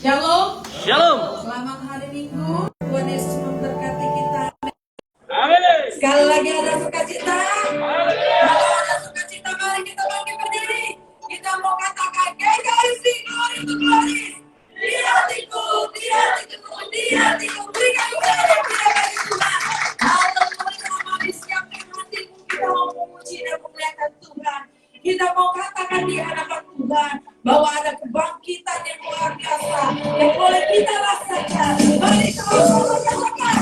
Shalom. Shalom. Selamat hari Minggu. Tuhan Yesus memberkati kita. Amin. Sekali lagi ada sukacita. Kalau ada sukacita, mari kita bangkit berdiri. Kita mau katakan, GKIC, glory to glory. Di hatiku, di hatiku, di hatiku. Berikan kepada Tuhan. Haleluya, mari siapkan hatimu. Kita mau memuji dan memuliakan Tuhan. Kita mau katakan di hadapan Tuhan bahwa ada kebangkitan yang luar biasa yang boleh kita rasakan. Mari sama-sama katakan,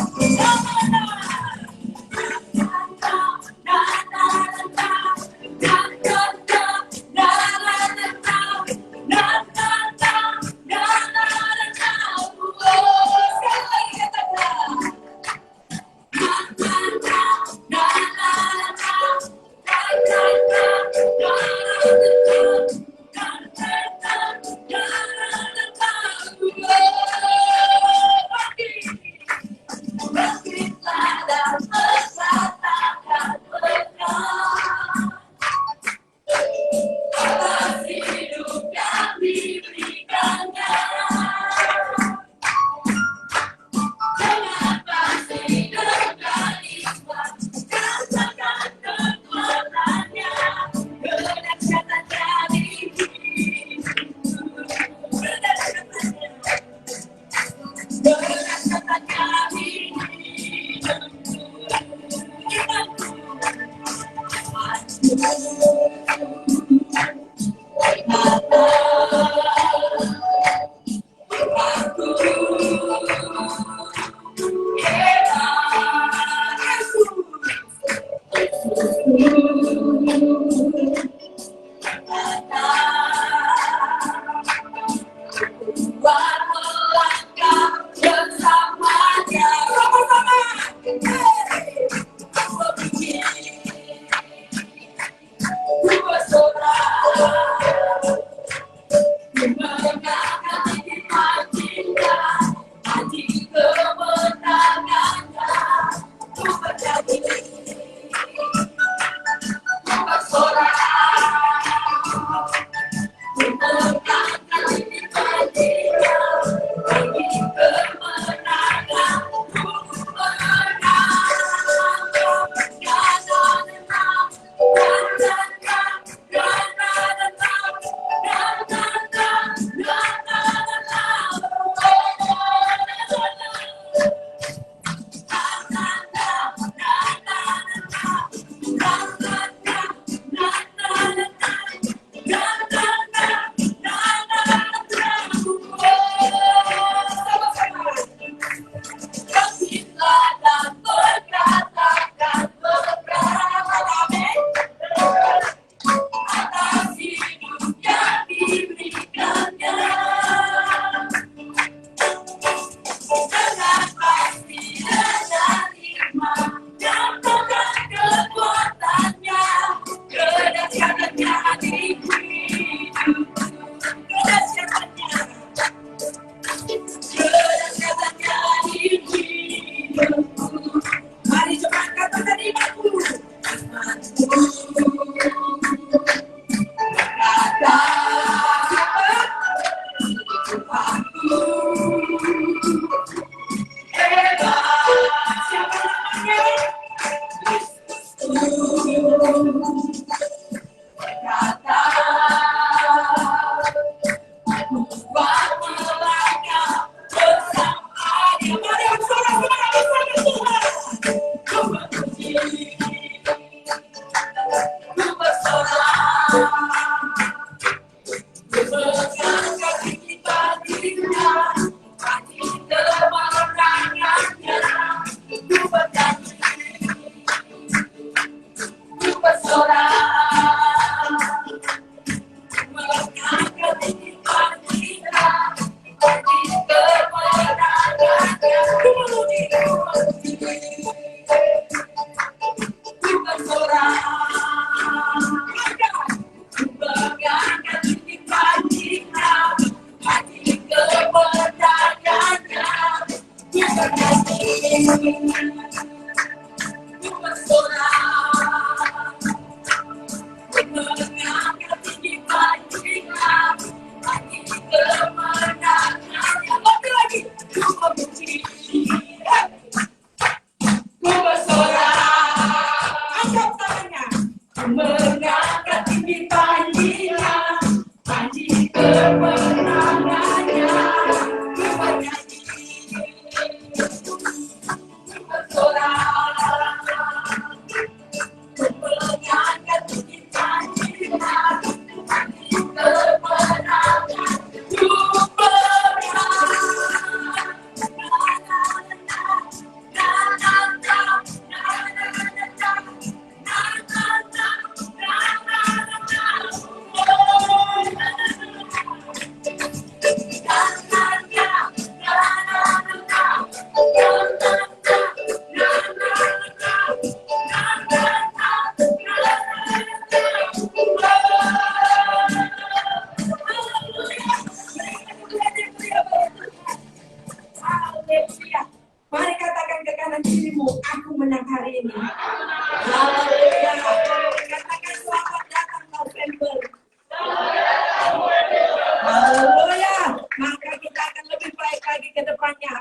kemenangannya ku bernyanyi bersorak menyanyikan cinta-cinta kemenangan ku Haleluya. Mari katakan ke kanan kirimu, aku menang hari ini. Haleluya. Katakan selamat datang November. Haleluya. Maka kita akan lebih baik lagi ke depannya.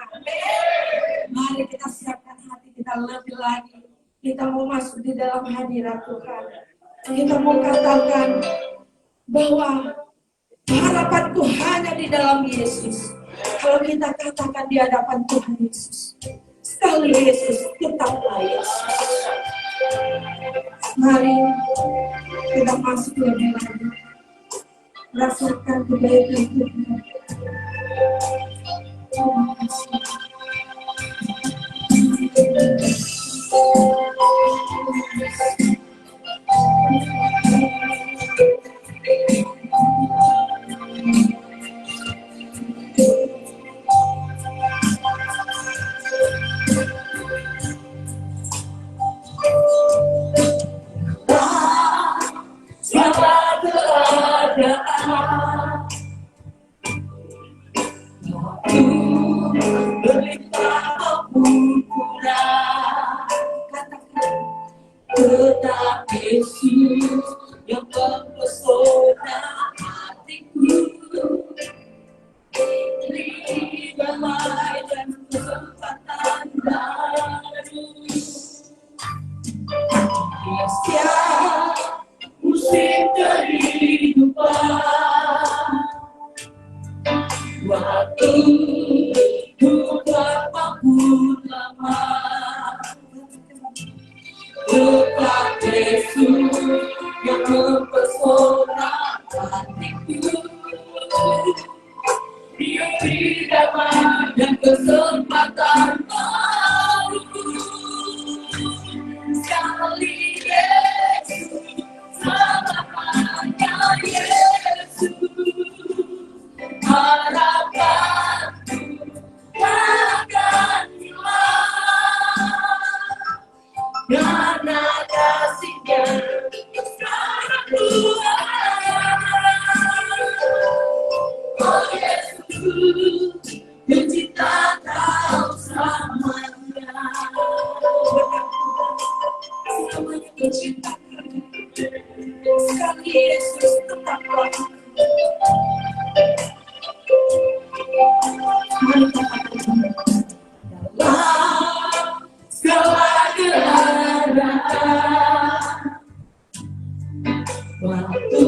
Mari kita siapkan hati kita lebih lagi. Kita mau masuk di dalam hadirat Tuhan. Kita mau katakan bahwa harapanku hanya di dalam Yesus. Kalau kita katakan di hadapan Tuhan Yesus, sekali Yesus, tetaplah Yesus. Mari kita masuk lebih lagi. Rasakan kebaikan Tuhan. Terima kasih. Selamat keadaan waktu berlimpah maupun kurang, tetap Yesus yang mempesona hatiku. Beri damai dan kesempatan baru. Setiap musim kehidupan, waktu bukan maupun lama, tetap Yesus yang mempesona hatiku. Dia beri damai dan kesempatan baru. Sekali Yesus, selamanya Yesus, harapanku takkan hilang, karena kasih-Nya sangat luas. Oh Yesus, mencinta Kau selamanya. Selamanya mencinta Kau. Sekali Yesus tetaplah. Mari katakan dalam segala keadaan, waktu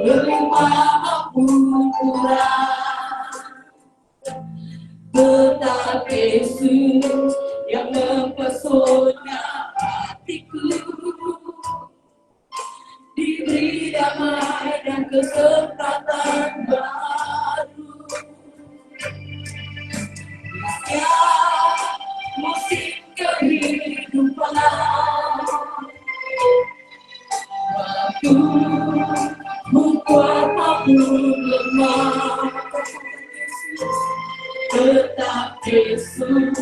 berlimpah maupun kurang, tetap Yesus yang mempesona hatiku. Diberi damai dan kesempatan baru. Ya, musim kehidupan, waktu bukan maupun lemah, tetap Yesus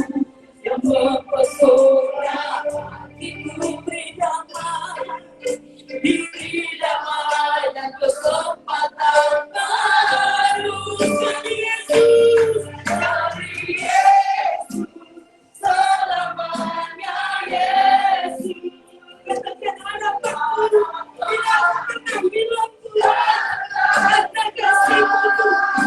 yang mempesona hatiku. Beri damai, diberi damai dan kesempatan baru. Sekali Yesus, selamanya Yesus. Katakan hadapanku, tidak pernah hilang pula, karena kasih-Mu Tuhan.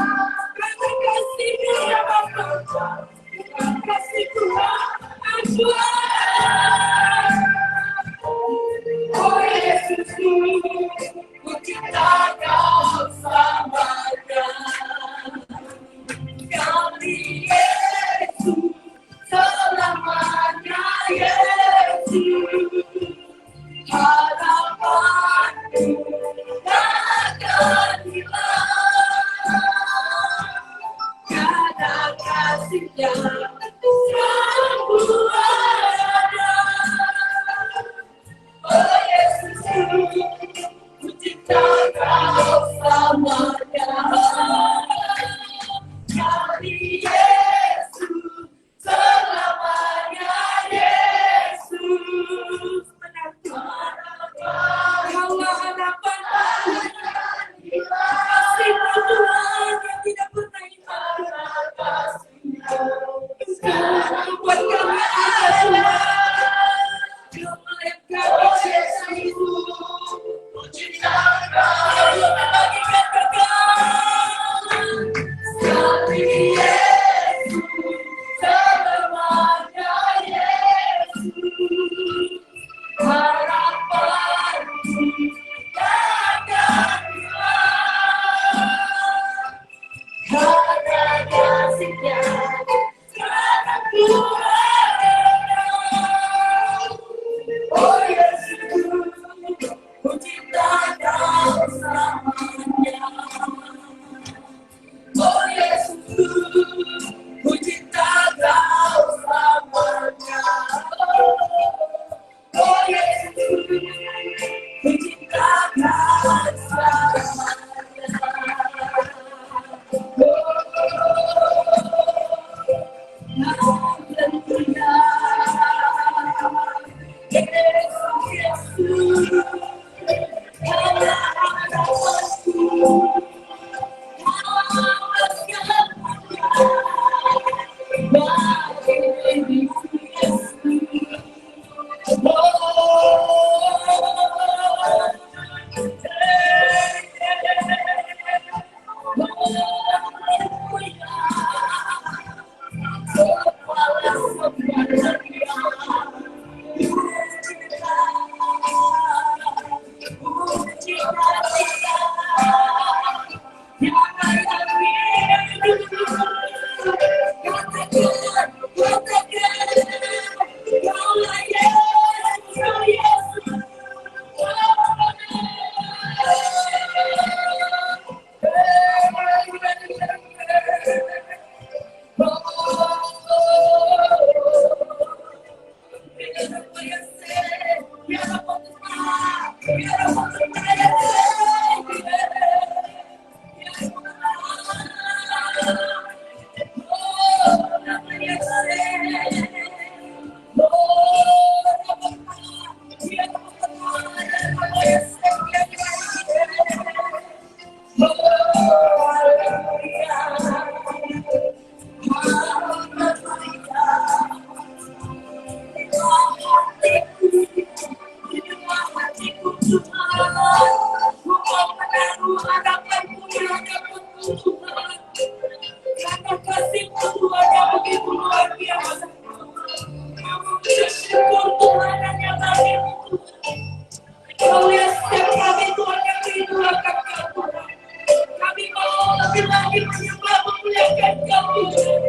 Semakin lagi menyembah memuliakan Kau Tuhan.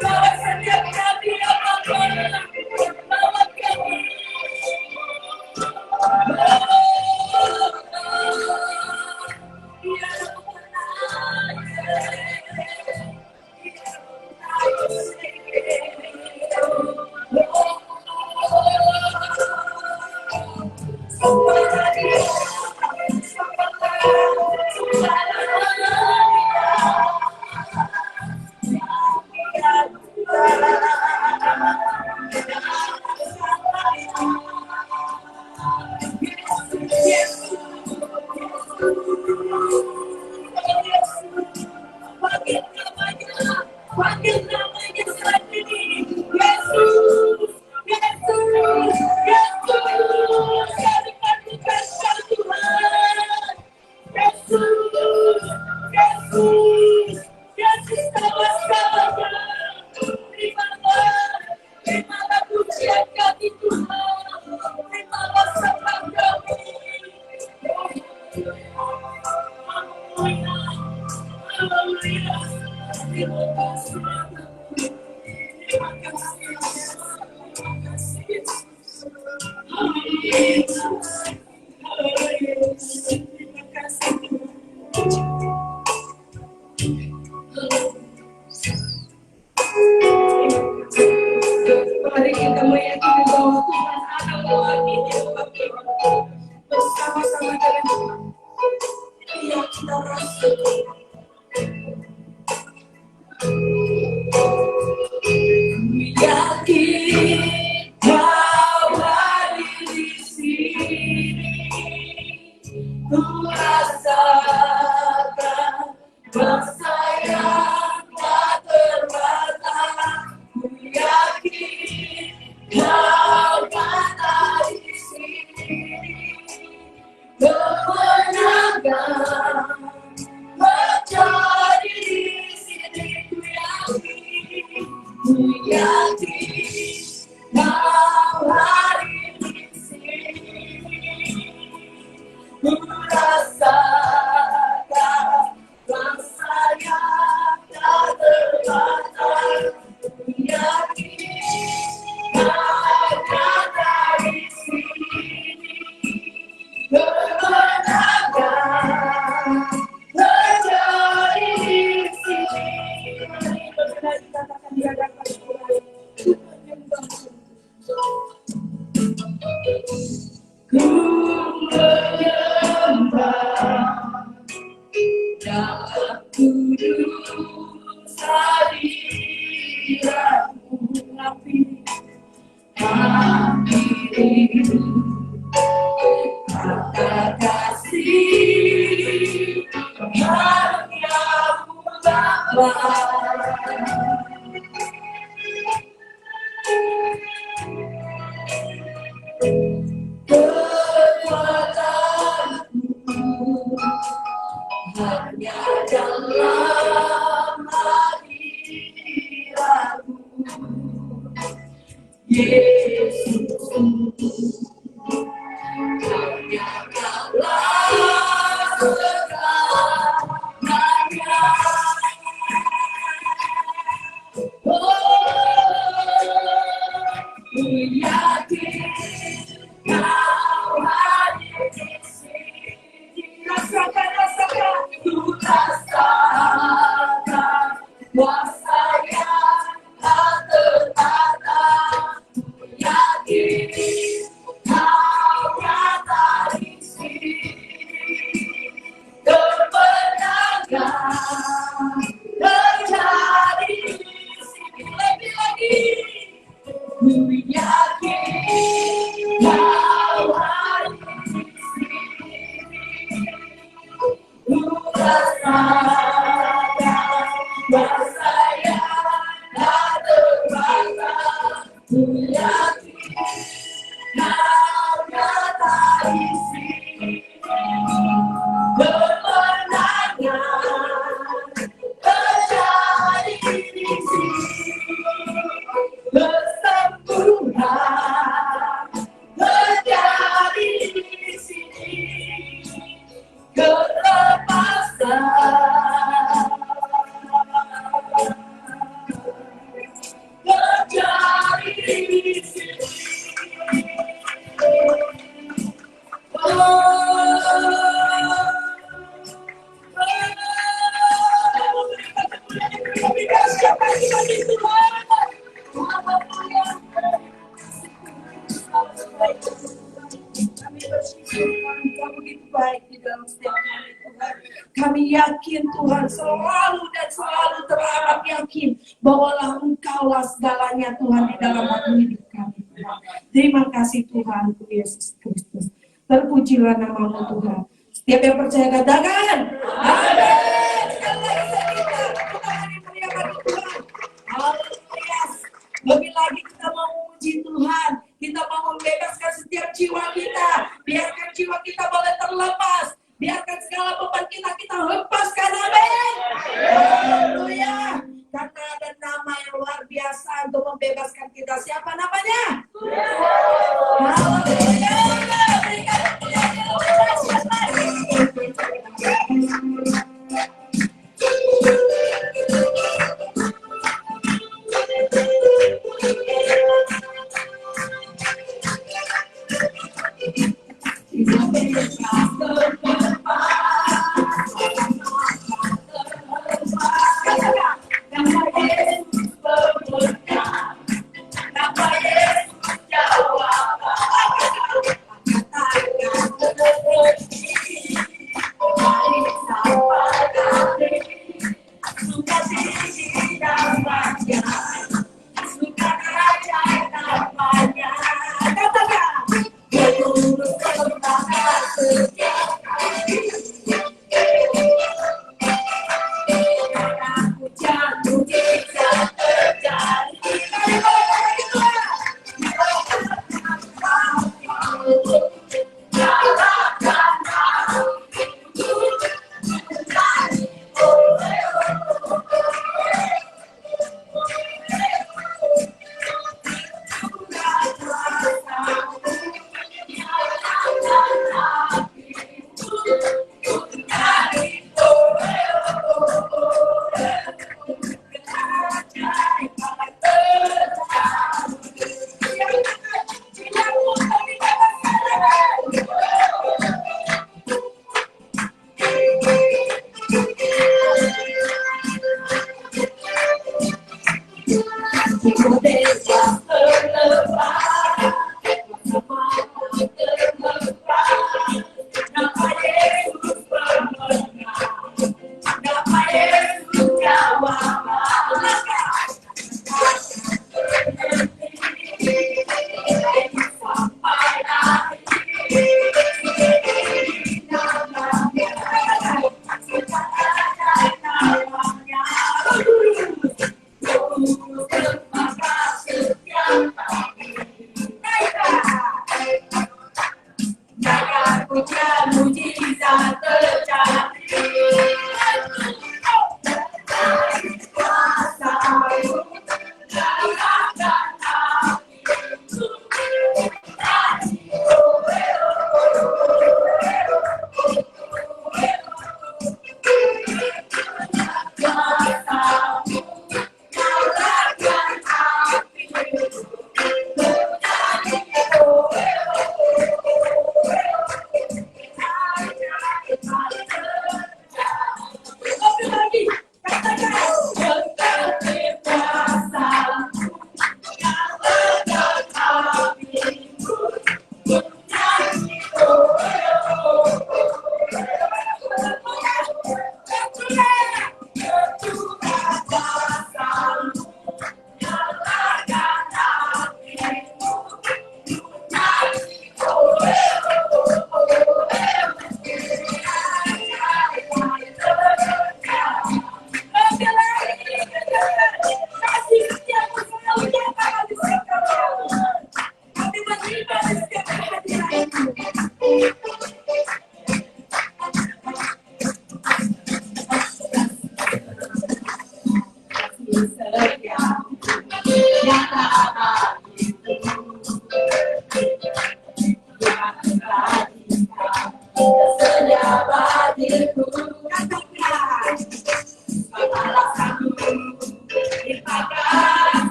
Bahwa setiap kami apapun bahwa kami panggil namanya sendiri. Yesus, Yesus, Yesus, kami panggilkan Kau Tuhan. Yesus, Yesus, Yesus sama-sama. Terimalah pujian kami Tuhan. Terimalah sembah kami. Haleluya. Terima kasih. Terima kasih. Terima kasih. Mari kita meyakini bahwa Tuhan ada bahwa ini bersama-sama dengan Tuhan. Yang kita rasakan. Yakin bahwa di sini ku rasakan rasa yang tak terbatas. Ku yakin bahwa di sini kemenangan terjadi di sini. Ku yakin bahwa di sini ku rasakan rasa yang tak terbatas. Ku yakin bahwa di sini kemenangan terjadi di sini. Benar dikatakan di hadapan Tuhan. Ku menyembah dan aku duduk hadiratmu api dirimu kata kasih hanya Bapa. Kekuatanku hanya dalam hadiratmu, Yesus. Hanya dalam segalanya. Ku yakin Kau hadir di sini. Rasakan, ku rasakan kuasa yang tak terbatas. Ku yakin Kau nyata di sini. Kemenangan terjadi di sini. Lagi-lagi. Ku yakin Kau hadir di sini. Ku rasakan rasa yang tak terbatas. Ku yakin Kau nyata di sini. Kemenangan yakin Tuhan, selalu dan selalu teramat yakin bahwalah Engkaulah segalanya Tuhan di dalam hidup kami. Terima kasih Tuhan, Yesus Kristus. Terpujilah namamu Tuhan. Setiap yang percaya katakan, amin. Sekali lagi kita dimuliakan Tuhan. Haleluya. Lebih lagi kita mau memuji Tuhan. Kita mau membebaskan setiap jiwa kita. Biarkan jiwa kita boleh terlepas. Biarkan segala beban kita hempaskan. Amin. Haleluya. Karena ada nama yang luar biasa untuk membebaskan kita. Siapa namanya? Haleluya. Berikan kemuliaan yang luar biasa.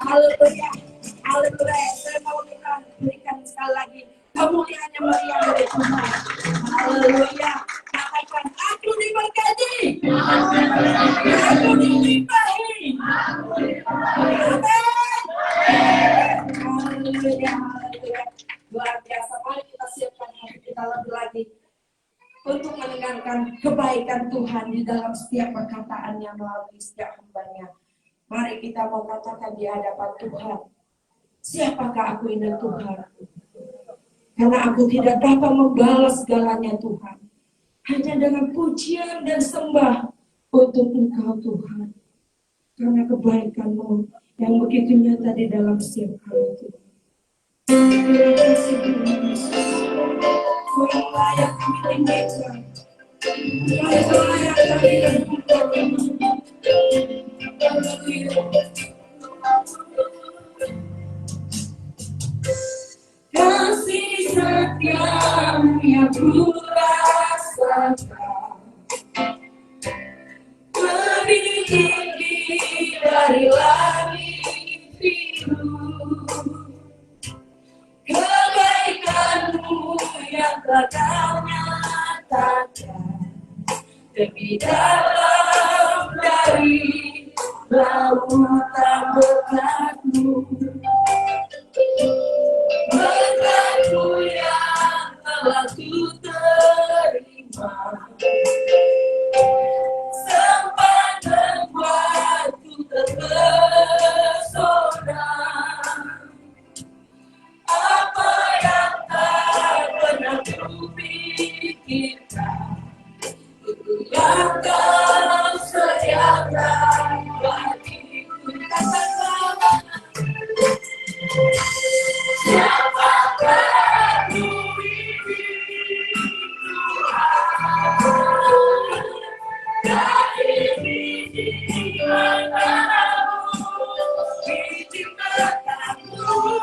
Haleluya, haleluya. Saya mau kita berikan sekali lagi kemuliaan yang meriah dari Tuhan. Haleluya. Katakan, aku diberkati. Aku dilimpahi. Amin. Haleluya, haleluya. Luar biasa. Mari kita siapkan hati kita lebih lagi untuk mendengarkan kebaikan Tuhan di dalam setiap perkataannya melalui setiap hambanya. Mari kita mau katakan di hadapan Tuhan, siapakah aku ini Tuhan? Karena aku tidak dapat membalas segalanya Tuhan. Hanya dengan pujian dan sembah untuk Engkau Tuhan. Karena kebaikan-Mu yang begitu nyata di dalam setiap hal Tuhan. Terima kasih Tuhan Yesus. Tuhan layak kami tinggikan. Tuhan layak kami lakukan. Kasih setiamu yang ku rasakan lebih tinggi dari langit biru. Kebaikanmu yang telah Kau nyatakan lebih dalam dari lautan berkat-Mu. Berkat-Mu yang telah ku terima sempat membuatku terpesona. Apa yang tak pernah ku pikirkan, itu yang Kau sediakan bagiku. Katakan, siapakah aku ini Tuhan? Dari biji matamu, biji matamu,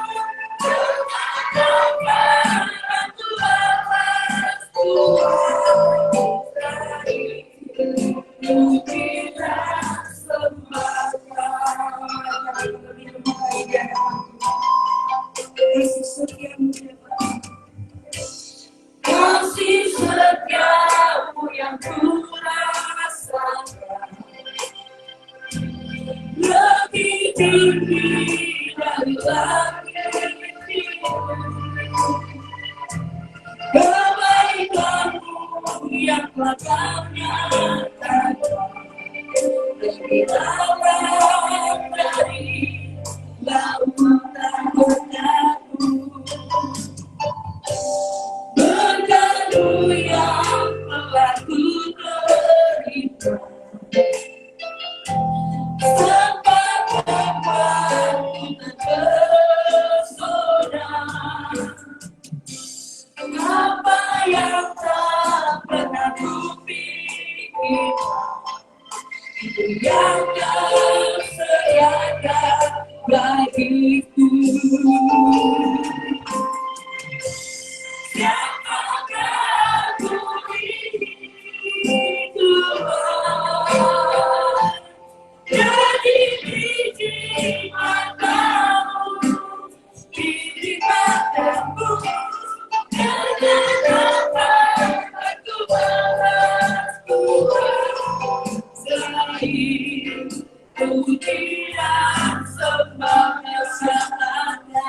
katakan aku lepas Tuhan. Mujizat sembahkan kasih setiamu yang ku rasakan lebih tinggi dari langit biru. Kebaikan-Mu yang telah Kau nyatakan lebih dalam dari lautan berkat-Mu. Berkat-Mu yang telah ku terima sempat membuatku terpesona. Apa yang tak pernah ku pikirkan, yang kau sediakan bagiku. Siapakah ku ini Tuhan, jadi biji matamu, biji matamu, karena aku balas Tuhan, selain pujian sembah kesananya.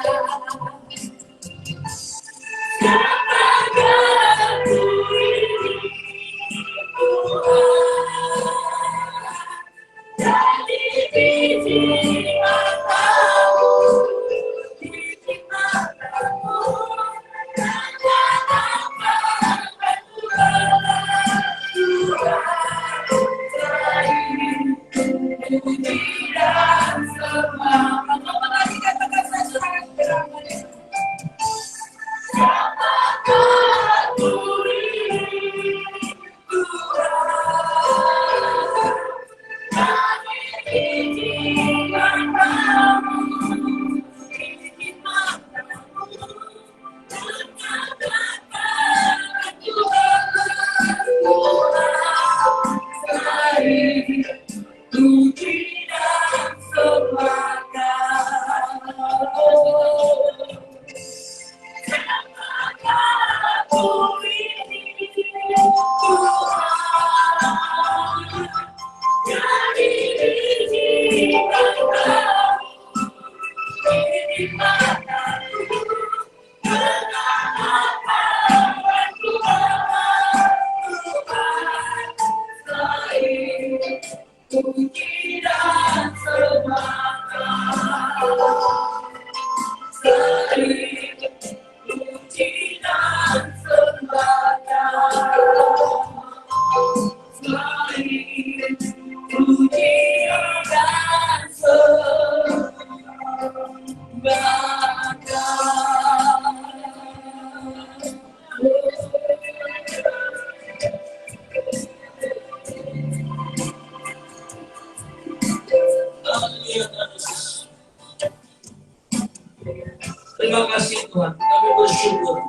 Siapakah ku ini Tuhan, jadi biji matamu, biji matamu, karena akan aku balas Tuhan, selain pujian sembah. Kamu lagi katakan saya sangat berangkat. Siapakah ku ini Tuhan, jadi biji matamu, biji matamu, kata-kata aku balas Tuhan, selain puji dan sembahkan. Aku ini Tuhan, jadi biji matamu, biji matamu, karena akan aku balas Tuhan, selain puji dan sembahkan, selain puji dan sembahkan, selain puji dan Terima kasih Tuhan, kami bersyukur.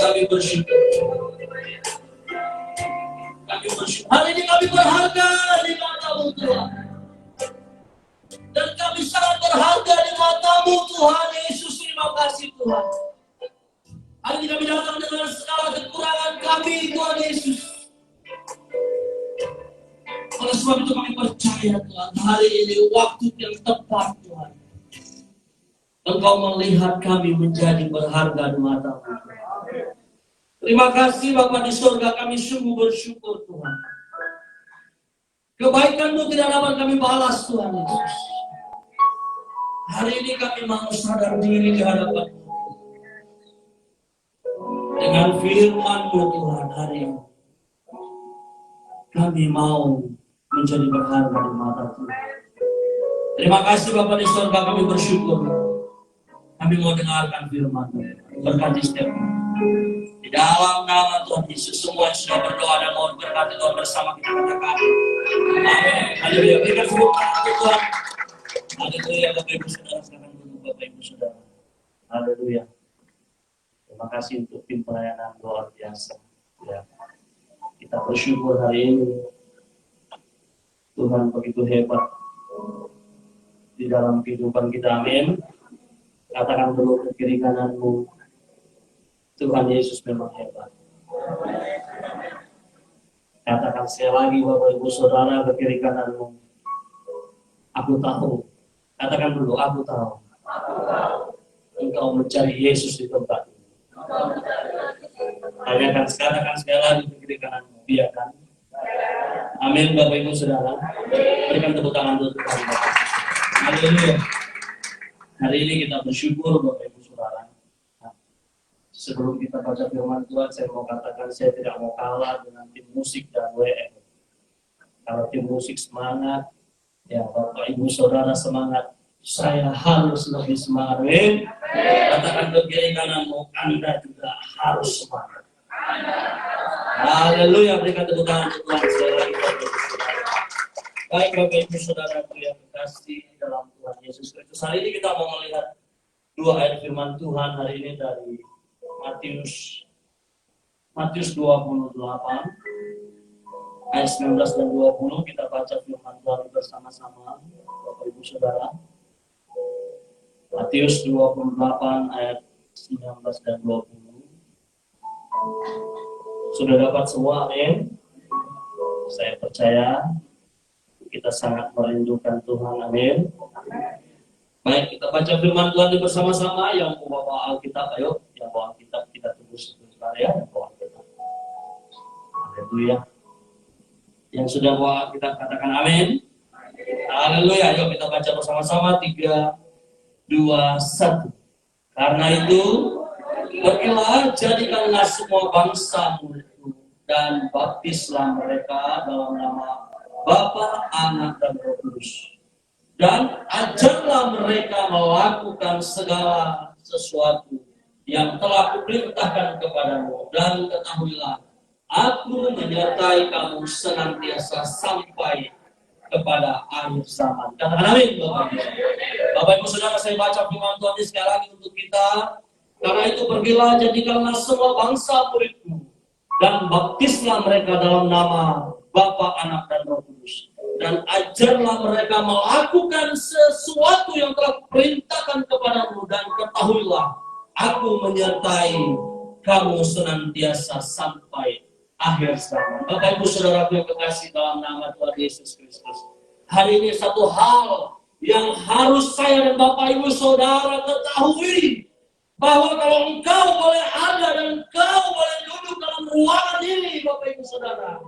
Kami bersyukur. Kami bersyukur. Hari ini kami berharga di mata-Mu Tuhan. Dan kami sangat berharga di mata-Mu Tuhan Yesus. Terima kasih Tuhan. Hari ini kami datang dengan segala kekurangan kami Tuhan Yesus. Oleh sebab itu kami percaya Tuhan, hari ini waktu yang tepat Tuhan, Engkau melihat kami menjadi berharga di mata-Mu. Terima kasih Bapa di surga, kami sungguh bersyukur Tuhan. Kebaikan-Mu tidak dapat kami balas Tuhan Yesus. Hari ini kami mau sadar diri di hadapan-Mu. Dengan firman-Mu Tuhan hari ini, kami mau menjadi berharga di mata Tuhan. Terima kasih Bapa di surga, kami bersyukur. Kami mau dengarkan firman-Mu. Berkati setiap di dalam nama Tuhan Yesus, semua yang sudah berdoa dan mau berkati Tuhan bersama kita katakan amin. Haleluya. Berikan tepuk tangan untuk Tuhan. Haleluya. Bapak Ibu Saudara, silakan duduk Bapak Ibu Saudara. Haleluya. Terima kasih untuk tim pelayanan luar biasa. Ya. Kita bersyukur hari ini Tuhan begitu hebat di dalam kehidupan kita. Amin. Katakan dulu ke kiri kananmu, Tuhan Yesus memang hebat. Katakan sekali lagi Bapak Ibu Saudara ke kiri kananmu, aku tahu. Katakan dulu, aku tahu. Engkau mencari Yesus di tempat ini. Katakan sekali lagi ke kiri kananmu, dia kan. Amin Bapak Ibu Saudara. Berikan tepuk tangan untuk Tuhan. Haleluya. Hari ini kita bersyukur Bapak Ibu Saudara. Nah, sebelum kita baca firman Tuhan, saya mau katakan saya tidak mau kalah dengan tim musik dan WM. Kalau tim musik semangat, ya Bapak Ibu Saudara semangat, saya harus lebih semangat. Katakan ke kiri kananmu, Anda juga harus semangat. Haleluya, berikan tepuk tangan untuk Tuhan sekali lagi. Baik Bapak Ibu Saudaraku yang kekasih dalam Tuhan Yesus Kristus. Hari ini kita mau melihat dua ayat firman Tuhan hari ini dari Matius 28 ayat 19 dan 20. Kita baca firman Tuhan bersama-sama Bapak Ibu Saudara. Matius 28 ayat 19 dan 20. Sudah dapat semua, amin? Saya percaya kita sangat merindukan Tuhan, amin. Baik, kita baca firman Tuhan bersama-sama. Yang membawa Alkitab, ayo. Yang bawa Alkitab kita tunggu sebentar ya. Yang bawa Alkitab. Haleluya. Yang sudah bawa Alkitab katakan amin. Haleluya. Ayo kita baca bersama-sama. 3, 2, 1. Karena itu, pergilah jadikanlah semua bangsa muridku dan baptislah mereka dalam nama Bapa, Anak, dan Roh Kudus. Dan ajarlah mereka melakukan segala sesuatu yang telah kuperintahkan kepadamu. Dan ketahuilah, aku menyertai kamu senantiasa sampai kepada akhir zaman. Katakan amin, Bapak Ibu. Bapak Ibu Saudara, saya baca firman Tuhan ini sekali lagi untuk kita. Karena itu pergilah jadikanlah semua bangsa muridku dan baptislah mereka dalam nama Bapa, Anak, dan Roh Kudus. Dan ajarlah mereka melakukan sesuatu yang telah kuperintahkan kepadamu. Dan ketahuilah, aku menyertai kamu senantiasa sampai akhir zaman. Bapak Ibu Saudaraku yang kekasih dalam nama Tuhan Yesus Kristus. Hari ini satu hal yang harus saya dan Bapak Ibu Saudara ketahui. Bahwa kalau engkau boleh ada dan engkau boleh duduk dalam ruangan ini, Bapak Ibu Saudara,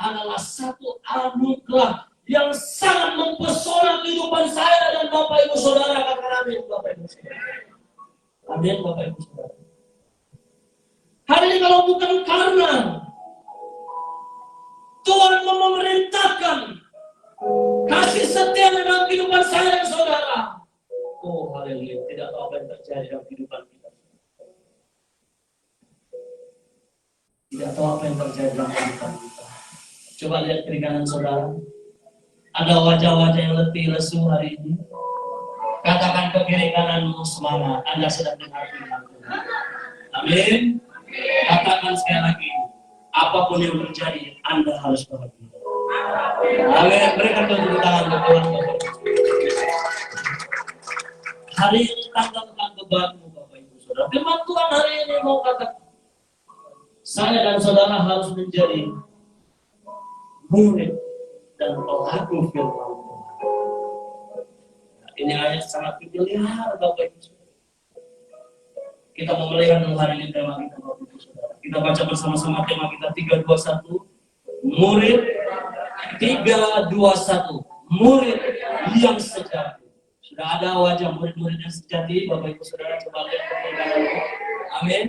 adalah satu anugerah yang sangat mempesona kehidupan saya dan Bapak Ibu Saudara. Katakan amin, Bapak Ibu Saudara. Amin, Bapak Ibu Saudara. Hari ini kalau bukan karena Tuhan memerintahkan kasih setia dalam kehidupan saya dan saudara, oh haleluya, tidak tahu apa yang terjadi dalam kehidupan kita. Tidak tahu apa yang terjadi dalam kehidupan kita. Coba lihat kiri kanan saudara. Ada wajah-wajah yang letih lesu hari ini. Katakan ke kiri kananmu, semangat. Anda sedang dengar firman Tuhan. Amin. Katakan sekali lagi, apapun yang terjadi, Anda harus bahagia. Amin. Berikan tepuk tangan ke Tuhan. Hari ini tanggalkan bebanmu, Bapak Ibu Saudara. Firman Tuhan hari ini mau katakan, saya dan saudara harus menjadi murid dan pelaku firman Tuhan. Nah, ini ayat sangat familiar, Bapak Ibu Saudara. Kita mau melihat dulu hari ini tema kita, Bapak Ibu Saudara. Kita baca bersama-sama tema kita 3, 2, 1. Murid 3, 2, 1. Murid yang sejati. Sudah ada wajah murid-murid yang sejati, Bapak Ibu Saudara, coba lihat pertanyaan. Amin.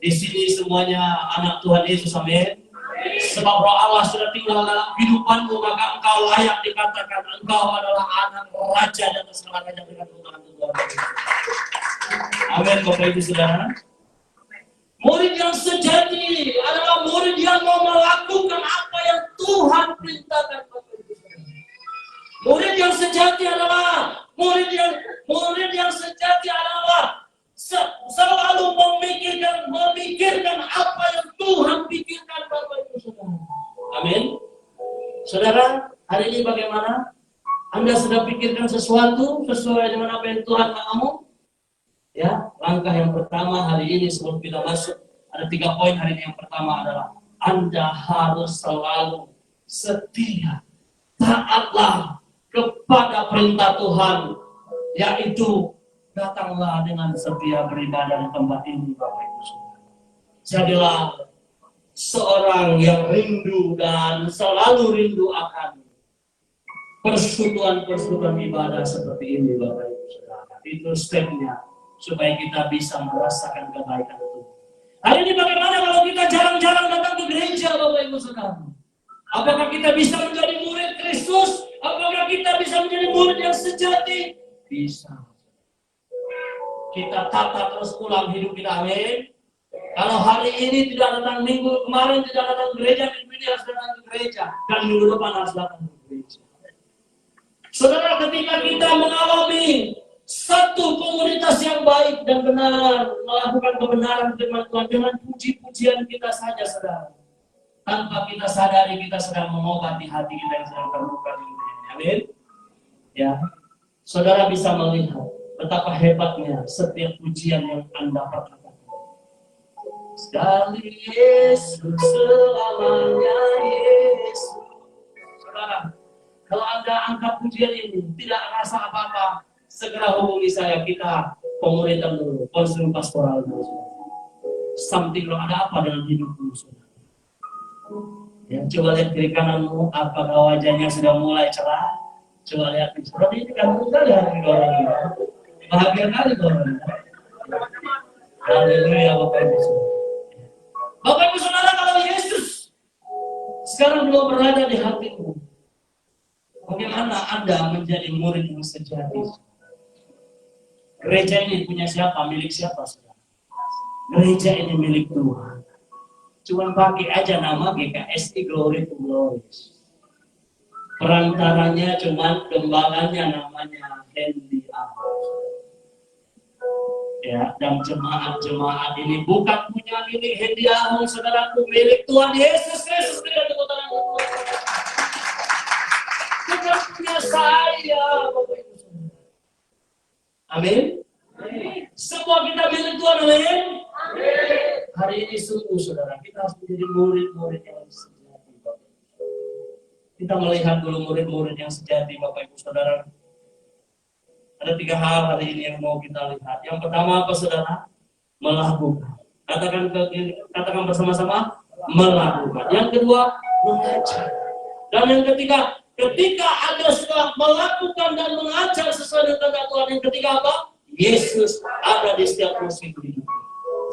Di sini semuanya anak Tuhan Yesus, amin. Sebab Roh Allah sudah tinggal dalam kehidupanmu, maka engkau layak dikatakan engkau adalah anak raja dan segala raja dengan Tuhan Tuhan. Amin, Bapak Ibu Saudara. Murid yang sejati adalah murid yang mau melakukan apa yang Tuhan perintahkan, Bapak Ibu Saudara. Murid yang sejati adalah murid yang sejati adalah selalu memikirkan apa yang Tuhan pikirkan, Bapak Ibu Saudara. Amin. Saudara, hari ini bagaimana? Anda sudah pikirkan sesuatu sesuai dengan apa yang Tuhan mau? Ya, langkah yang pertama hari ini sebelum kita masuk, ada 3 poin hari ini. Yang pertama adalah Anda harus selalu setia, taatlah kepada perintah Tuhan, yaitu datanglah dengan setia beribadah di tempat ini, Bapak Ibu Saudara. Jadilah seorang yang rindu dan selalu rindu akan persekutuan ibadah seperti ini, Bapak Ibu Saudara. Itu stepnya supaya kita bisa merasakan kebaikan itu. Hari ini bagaimana kalau kita jarang-jarang datang ke gereja, Bapak Ibu Saudara? Apakah kita bisa menjadi murid Kristus? Apakah kita bisa menjadi murid yang sejati? Bisa. Kita tata terus ulang hidup kita, amin. Kalau hari ini tidak datang, minggu kemarin tidak datang gereja, minggu ini harus datang ke gereja, dan minggu depan harus datang ke gereja. Saudara, ketika kita mengalami satu komunitas yang baik dan benar, melakukan kebenaran firman Tuhan dengan puji-pujian kita saja, saudara, tanpa kita sadari kita sedang mengobati hati kita yang sedang terluka di dunia ini. Amin. Ya, saudara bisa melihat betapa hebatnya setiap pujian yang Anda perkatakan. Sekali Yesus, selamanya Yesus. Saudara, kalau Anda angkat pujian ini, tidak rasa apa-apa, segera hubungi saya, kita komunitas dulu, konseling pastoral dulu. Something lo, ada apa dengan hidupmu, saudara? Ya, coba lihat kiri kananmu, apakah wajahnya sudah mulai cerah? Coba lihat, saudara, ini kan sekali hari orang ini. Bahagia kali orang. Haleluya, Bapak Ibu Saudara. Bapak Ibu Saudara, kalau Yesus sekarang belum berada di hatimu, bagaimana Anda menjadi murid yang sejati? Gereja ini punya siapa? Milik siapa, saudara? Gereja ini milik Tuhan. Cuma pakai aja nama GKSI Glory to Glory. Perantaranya cuma gembalanya namanya Hendy Ahmad. Ya, dan jemaat-jemaat ini bukan punya milik Hendy Ahmad, saudaraku, milik Tuhan Yesus Kristus. Bukan punya saya, Bapak Ibu Saudara. Amin. Semua kita milik Tuhan, amin. Hari ini sungguh, saudara, kita harus menjadi murid-murid yang sejati, Bapak. Kita melihat dulu murid-murid yang sejati, Bapak Ibu Saudara. Ada 3 hal hari ini yang mau kita lihat. Yang pertama apa, saudara? Melakukan. Katakan bersama-sama, melakukan. Yang kedua, mengajar. Dan yang ketiga, ketika Anda sudah melakukan dan mengajar sesuai dengan kehendak Tuhan, yang ketiga apa? Yesus ada di setiap musim hidup.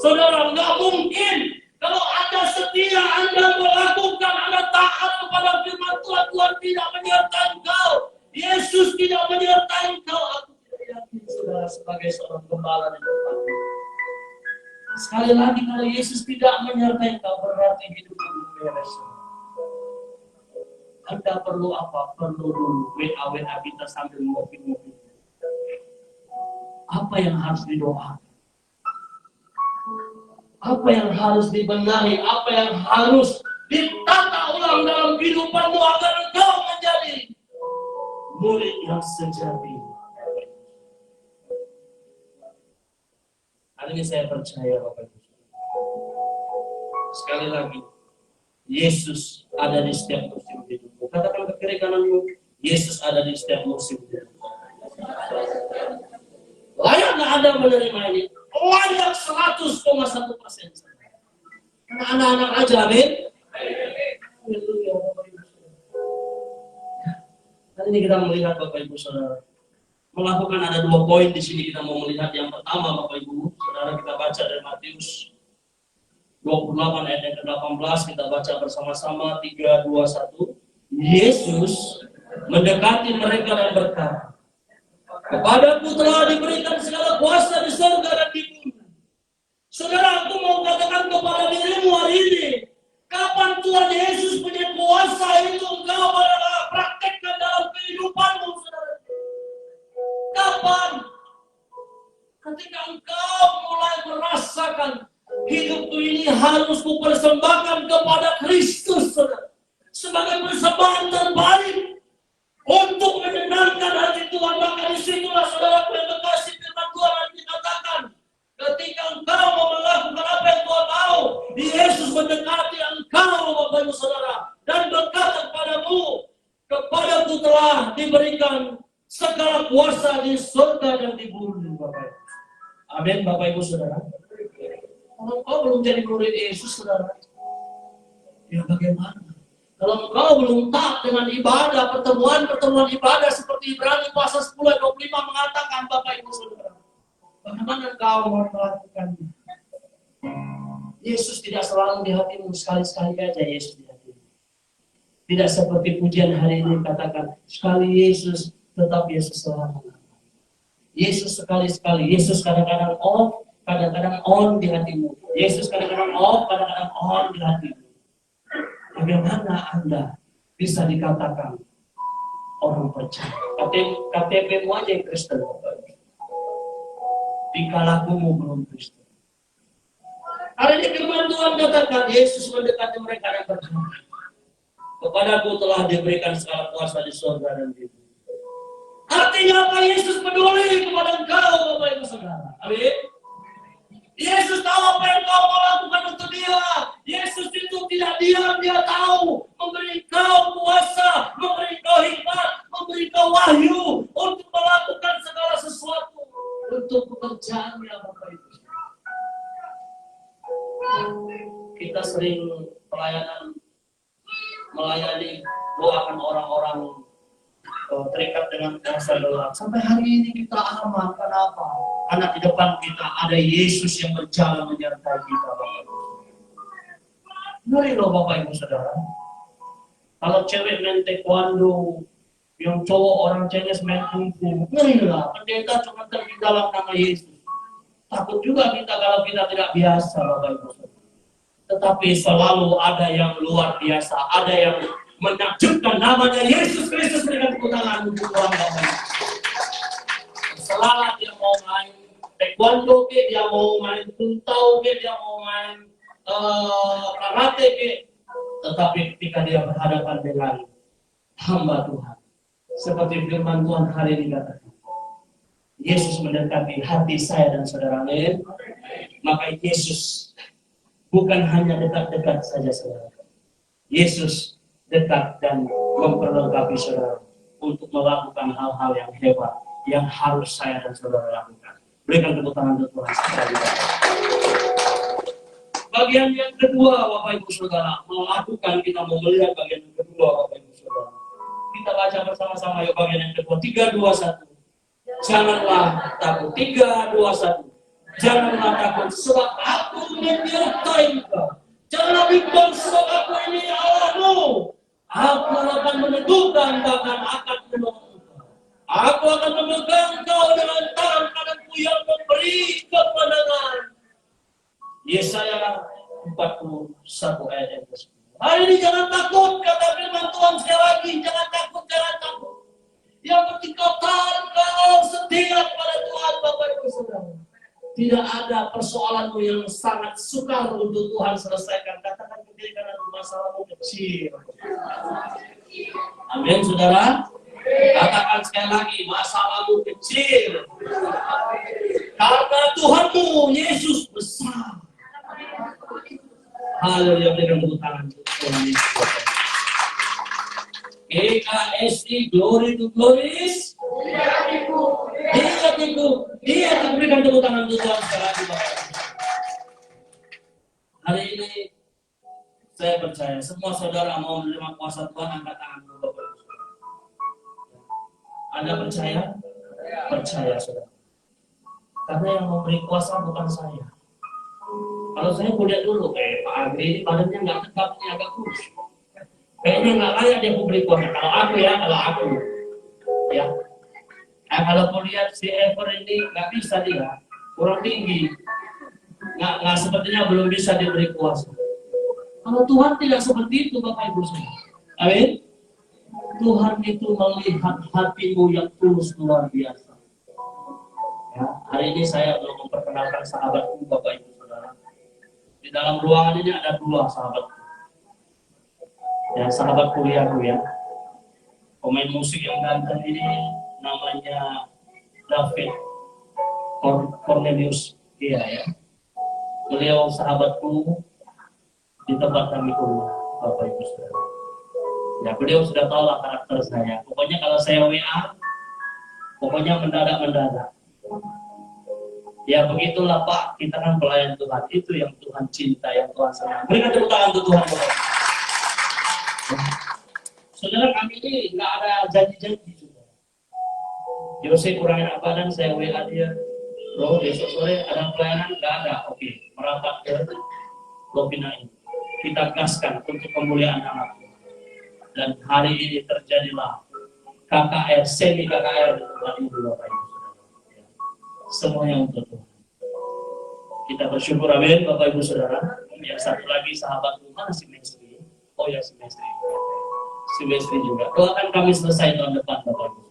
Saudara, nggak mungkin kalau Anda setia, Anda melakukan, Anda taat kepada firman Tuhan, Tuhan tidak menyertai engkau. Yesus tidak menyertai engkau. Aku tidak yakin, saudara, sebagai seorang gembala dan gembala. Sekali lagi, kalau Yesus tidak menyertai engkau, berarti hidupmu beres. Anda perlu apa? Perlu dulu WA kita sambil ngopi-ngopi. Apa yang harus didoakan? Apa yang harus dibenahi? Apa yang harus ditata ulang dalam kehidupanmu agar engkau menjadi murid yang sejati? Hari ini saya percaya, Bapak Ibu. Sekali lagi, Yesus ada di setiap musim hidupmu. Katakan ke kiri kananmu, Yesus ada di setiap musim hidupmu. Layak nggak Anda menerima ini? Layak 100,1%. Karena anak-anak aja, amin. Haleluya, Bapak Ibu Saudara. Hari ini kita melihat, Bapak Ibu Saudara, melakukan ada 2 poin di sini kita mau melihat. Yang pertama, Bapak Ibu Saudara, kita baca dari Matius 28 ayat yang ke-18, kita baca bersama-sama 3, 2, 1. Yesus mendekati mereka dan berkata, "Kepadaku telah diberikan segala kuasa di surga dan di bumi." Saudara, aku mau katakan kepada dirimu hari ini, kapan Tuhan Yesus punya kuasa itu engkau praktekkan dalam kehidupanmu, saudara? Kapan? Ketika engkau mulai merasakan hidupku ini harus kupersembahkan kepada Kristus, saudara, sebagai persembahan terbaik untuk menyenangkan hati Tuhan. Maka disitulah, saudara, yang berkasih firman Tuhan yang dikatakan, ketika engkau mau melakukan apa yang Tuhan mau, Yesus mendekati engkau, Bapak Ibu Saudara, dan berkata kepadaku telah diberikan segala kuasa di surga dan di bumi, Bapak Ibu. Amin, Bapak Ibu Saudara. Kalau engkau belum jadi murid Yesus, saudara, ya bagaimana? Kalau engkau belum taat dengan ibadah, pertemuan ibadah seperti Ibrani pasal 10 ayat 25 mengatakan, Bapak Ibu Saudara, bagaimana engkau mau melakukannya? Yesus tidak selalu di hatimu, sekali-sekali aja Yesus di hatimu. Tidak seperti pujian hari ini katakan, sekali Yesus, tetap Yesus selalu. Yesus sekali-sekali, Yesus kadang-kadang off, kadang-kadang on di hatimu. Yesus kadang-kadang off, kadang-kadang on di hatimu. Bagaimana Anda bisa dikatakan orang percaya. KTP-mu aja yang Kristen. Tingkah lakumu belum Kristen. Hari ini firman Tuhan katakan Yesus mendekati mereka yang percaya. Kepadaku telah diberikan segala kuasa di surga dan di bumi. Artinya apa? Yesus peduli kepada engkau, Bapak Ibu Saudara. Amin. Yesus tahu apa yang kau mau lakukan untuk dia. Yesus itu tidak diam, dia tahu. Memberi kau kuasa, memberi kau hikmat, memberi kau wahyu untuk melakukan segala sesuatu untuk pekerjaannya, Bapak Ibu. Kita sering melayani, doakan orang-orang terikat dengan kuasa gelap. Sampai hari ini kita aman. Kenapa? Karena di depan kita ada Yesus yang berjalan menyertai kita, Bapak Ibu. Ngeri loh Bapak Ibu Saudara. Kalau cewek main taekwondo, yang cowok orang Chinese main kungfu, ngeri lah. Pendeta cuma terdi dalam nama Yesus. Takut juga kita kalau kita tidak biasa, Bapak Ibu Saudara. Tetapi selalu ada yang luar biasa, ada yang menakjubkan, namanya Yesus Kristus. Dengan tepuk tangan untuk orang Bapak. Selalu dia mau main taekwondo, dia mau main kuntau, dia mau main karate, tetapi ketika dia berhadapan dengan hamba Tuhan, seperti firman Tuhan hari ini katakan, Yesus mendekati hati saya dan saudara lain. Maka Yesus bukan hanya dekat-dekat saja saudara. Yesus dekat dan memperlengkapi saudara untuk melakukan hal-hal yang hebat yang harus saya dan saudara lakukan. Berikan tepuk tangan untuk Tuhan sekali. Bagian yang kedua, Bapak Ibu Saudara, melakukan, kita mau melihat bagian yang kedua, Bapak Ibu Saudara. Kita baca bersama-sama yuk bagian yang kedua. 3, 2, 1. Janganlah takut. 3, 2, 1. Janganlah takut sebab aku menyertai engkau. Janganlah bimbang sebab aku ini Allahmu. Aku akan meneguhkan bahkan akan menolong engkau. Aku akan memegang engkau dengan tangan kananku yang memberi kemenangan. Yesaya 41 ayat yang ke-10. Hari ini jangan takut, kata firman Tuhan sekali lagi, jangan takut, jangan takut. Yang penting kau tahan, kau setia kepada Tuhan, Bapak Ibu Saudara. Tidak ada persoalanmu yang sangat sukar untuk Tuhan selesaikan. Katakan ke diri karena masalahmu kecil. Amin, Saudara. Katakan sekali lagi, masalahmu kecil. Karena Tuhanmu Yesus besar. Haleluya, berikan tepuk tangan untuk Tuhan Yesus. GKSI, glory to glories. Dia berikan tepuk tangan untuk Tuhan sekali lagi, Bapak. Hari ini saya percaya semua saudara mau menerima kuasa Tuhan, angkat tangan dulu, Bapak. Anda percaya? Percaya, saudara. Karena yang memberi kuasa bukan saya. Kalau saya lihat dulu, Pak Agri ini badannya nggak tegap, ini agak kurus. Kayaknya nggak layak dia memberi kuasa. Kalau aku ya. Nah, kalau lihat si Ever ini nggak bisa dia, kurang tinggi, nggak sepertinya belum bisa diberi kuasa. Kalau Tuhan tidak seperti itu, Bapak Ibu saudara. Amin. Tuhan itu melihat hatimu yang tulus luar biasa. Ya, hari ini saya belum memperkenalkan sahabatku, Bapak Ibu saudara. Di dalam ruangan ini ada 2 sahabat. Ya, sahabat kuliahku ya. Pemain musik yang ganteng ini namanya David Cornelius. Iya ya. Beliau sahabatku di tempat kami kuliah, Bapak Ibu saudara. Ya, beliau sudah tahu lah karakter saya. Pokoknya kalau saya WA, pokoknya mendadak. Ya begitulah Pak, kita kan pelayan Tuhan. Itu yang Tuhan cinta, yang Tuhan senang. Berikan tepuk tangan untuk Tuhan. Saudara, kami ini nggak ada janji-janji juga. Yose kurang enak badan, saya WA dia. Bro, besok sore ada pelayanan? Nggak ada. Oke, merapat ke Lovina ini. Kita gaskan untuk pemulihan anak. Dan hari ini terjadilah KKR, semi KKR Bapak Ibu. Semuanya untuk Tuhan. Kita bersyukur, amin, Bapak Ibu Saudara. Yang satu lagi sahabatku, mana si Mesri? Oh ya, si Mesri. si Wesley juga. Doakan kami selesai tahun depan, Bapak Ibu.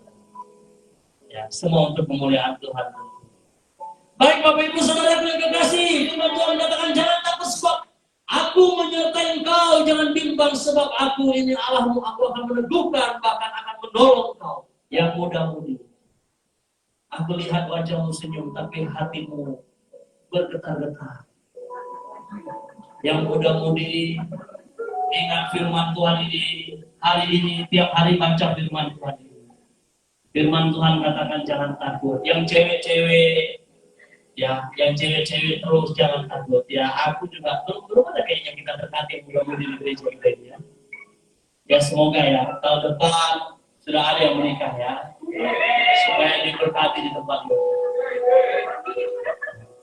Ya, semua untuk kemuliaan Tuhan. Baik Bapak Ibu Saudara yang kekasih, firman Tuhan mengatakan jangan takut sebab aku menyertai engkau, jangan bimbang sebab aku ini Allahmu, aku akan meneguhkan, bahkan akan menolong kau yang muda-mudi. Aku lihat wajahmu senyum, tapi hatimu bergetar-getar. Yang muda-mudi, ingat firman Tuhan ini, hari ini, tiap hari baca firman Tuhan ini. Firman Tuhan katakan jangan takut. Yang cewek-cewek, ya, yang cewek-cewek terus jangan takut. Ya, aku juga belum ada kayaknya kita berkati muda-mudi di gereja kita ini ya. Ya semoga ya tahun depan sudah ada yang menikah ya, supaya diberkati di tempat ini.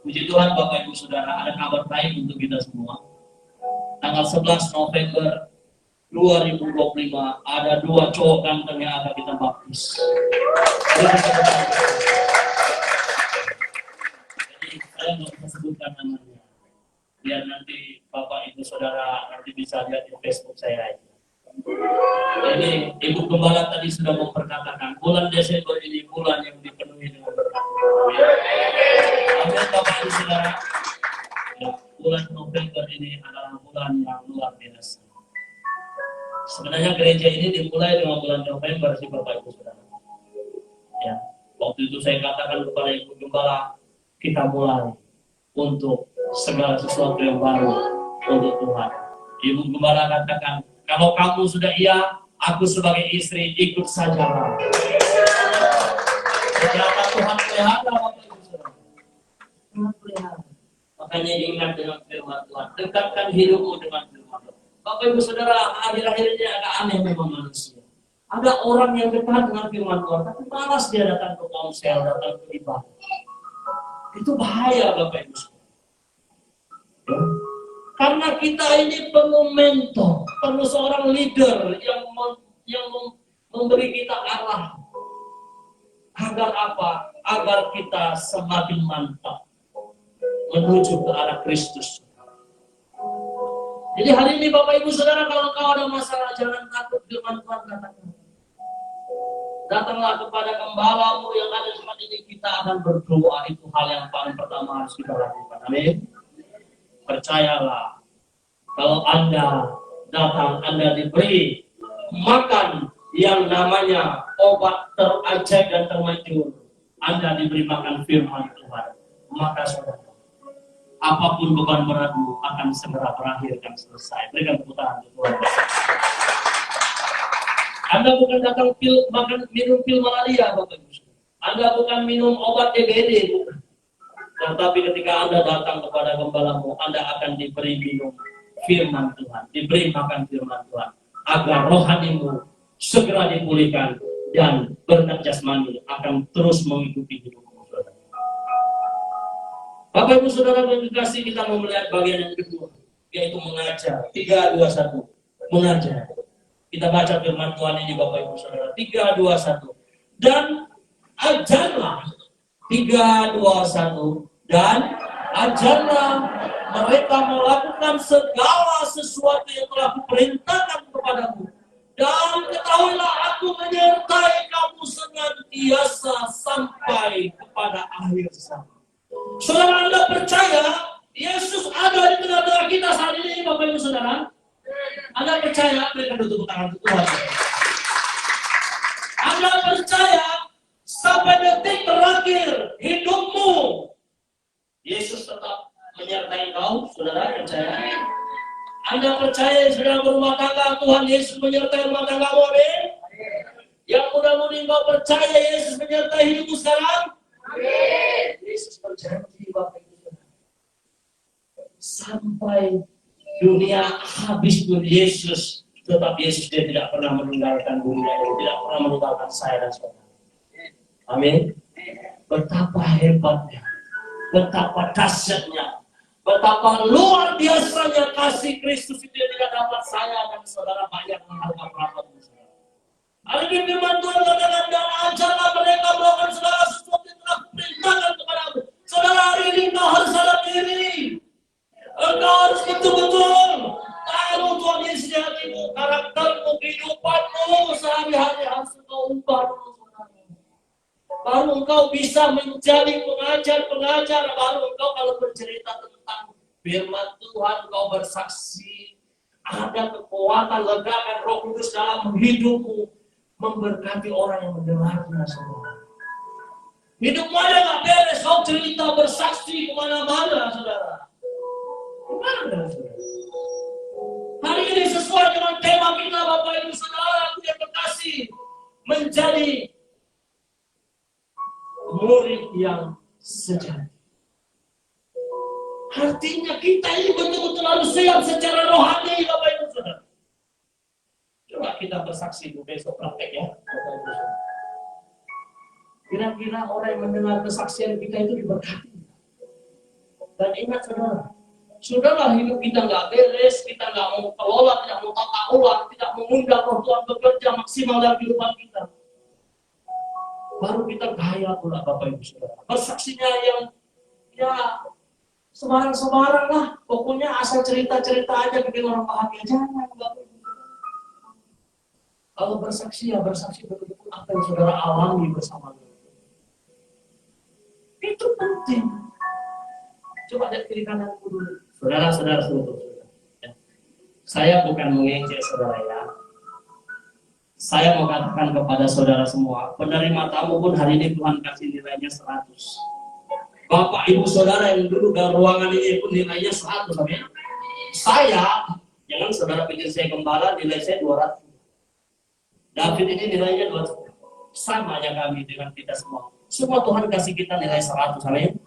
Puji Tuhan Bapak Ibu Saudara, ada kabar baik untuk kita semua. Tanggal 11 November 2025 ada 2 cowok ganteng yang akan kita baptis. Jadi saya nggak bisa sebutkan namanya, biar nanti Bapak Ibu Saudara nanti bisa lihat di Facebook saya aja. Jadi Ibu Gembala tadi sudah memperkatakan bulan Desember ini bulan yang dipenuhi dengan berkat. Amin Bapak Ibu Saudara. Ya, bulan November ini adalah bulan yang luar biasa. Sebenarnya gereja ini dimulai dengan bulan November sih Bapak Ibu Saudara. Ya, waktu itu saya katakan kepada Ibu Gembala, kita mulai untuk segala sesuatu yang baru untuk Tuhan. Ibu Gembala katakan, kalau kamu sudah iya, aku sebagai istri ikut saja. Ternyata Tuhan pelihara Bapak Ibu Saudara. Tuhan pelihara. Makanya ingat dengan firman Tuhan, dekatkan hidupmu dengan firman Tuhan. Bapak Ibu Saudara, akhir-akhir ini agak aneh memang manusia. Ada orang yang dekat dengan firman Tuhan, tapi malas dia datang ke konsel, datang ke ibadah. Itu bahaya Bapak Ibu Saudara. Karena kita ini perlu mentor, perlu seorang leader yang memberi kita arah. Agar apa? Agar kita semakin mantap menuju ke arah Kristus. Jadi hari ini Bapak Ibu Saudara, kalau kau ada masalah jangan takut, firman Tuhan katakan. Datanglah kepada gembalamu yang ada di tempat ini, kita akan berdoa. Itu hal yang paling pertama harus kita lakukan. Amin. Percayalah, kalau Anda datang, Anda diberi makan yang namanya obat terajaib dan termanjur. Anda diberi makan firman Tuhan. Maka saudara, apapun beban beratmu akan segera berakhir dan selesai. Berikan tepuk tangan untuk Tuhan. Anda bukan datang minum pil malaria, Bapak Ibu. Anda bukan minum obat DBD, bukan. Tetapi ketika Anda datang kepada gembalamu, Anda akan diberi minum firman Tuhan, diberi makan firman Tuhan, agar rohanimu segera dipulihkan dan berkat jasmani akan terus mengikuti hidupmu. Bapak Ibu Saudara yang dikasihi, kita mau melihat bagian yang kedua, yaitu mengajar. 3, 2, 1, mengajar. Kita baca firman Tuhan ini Bapak Ibu Saudara. 3, 2, 1. Dan ajarlah. 3, 2, 1. Dan ajarlah mereka melakukan segala sesuatu yang telah kuperintahkan kepadamu. Dan ketahuilah aku menyertai kamu senantiasa sampai kepada akhir zaman. Saudara, Anda percaya Yesus ada di tengah-tengah kita saat ini, Bapak Ibu Saudara? Anda percaya? Berikan tepuk tangan untuk Tuhan. Anda percaya sampai detik terakhir hidupmu Yesus tetap menyertai kau, saudara percaya? Anda percaya sedang berumah tangga, Tuhan Yesus menyertai rumah tanggamu, amin? Yang mudah-mudahan kau percaya Yesus menyertai hidupmu sekarang? Amin. Yesus berjanji Bapak Ibu, sampai dunia habis pun Yesus, tetap Yesus dia tidak pernah meninggalkan dunia ini, tidak pernah meninggalkan saya dan saudara. Amin. Betapa hebatnya, betapa dahsyatnya, betapa luar biasanya kasih Kristus itu yang tidak dapat saya dan saudara bayar dengan harga berapa pun. Hari ini firman Tuhan katakan, dan ajarlah mereka melakukan segala sesuatu yang telah kuperintahkan kepadamu. Saudara, hari ini kau harus sadar diri. Engkau harus betul-betul tahu Tuhan Yesus di hatimu, karaktermu, kehidupanmu. dulu sehari-hari harus engkau ubah dulu, saudara. Baru engkau bisa menjadi pengajar, baru engkau kalau bercerita tentang firman Tuhan, engkau bersaksi, ada kekuatan ledakan Roh Kudus dalam hidupmu, memberkati orang yang mendengarnya, saudara. Hidupmu ada nggak beres, kau cerita bersaksi kemana-mana, saudara. Kemana, saudara? Hari ini sesuai dengan tema kita, Bapak Ibu Saudara, aku yang terkasih, menjadi murid yang sejati. Artinya kita ini betul-betul harus siap secara rohani, Bapak Ibu Saudara. Coba kita bersaksi besok praktek ya, Bapak Ibu Saudara. Kira-kira orang yang mendengar kesaksian kita itu diberkati. Dan ingat saudara, sudahlah hidup kita nggak beres, kita nggak mau kelola, tidak mau tata ulang, tidak mengundang Roh Tuhan bekerja maksimal dalam kehidupan kita. Baru kita kaya pula Bapak Ibu Saudara. Bersaksinya yang ya sembarang-sembarang lah, pokoknya asal cerita-cerita aja bikin orang bahagia. Jangan Bapak Ibu Saudara. Kalau bersaksi ya bersaksi betul-betul apa yang saudara alami bersama Tuhan. Itu penting. Coba lihat kiri kananku dulu. Saudara-saudara seluruh. Ya. Saya bukan mengejek saudara ya. Saya mau katakan kepada saudara semua, penerima tamu pun hari ini Tuhan kasih nilainya 100. Bapak Ibu Saudara yang duduk dalam ruangan ini pun nilainya 100. Amin. Saya, jangan saudara pikir saya gembala, nilai saya 200. David ini nilainya 200. Sama aja kami dengan kita semua. Semua Tuhan kasih kita nilai 100. Amin.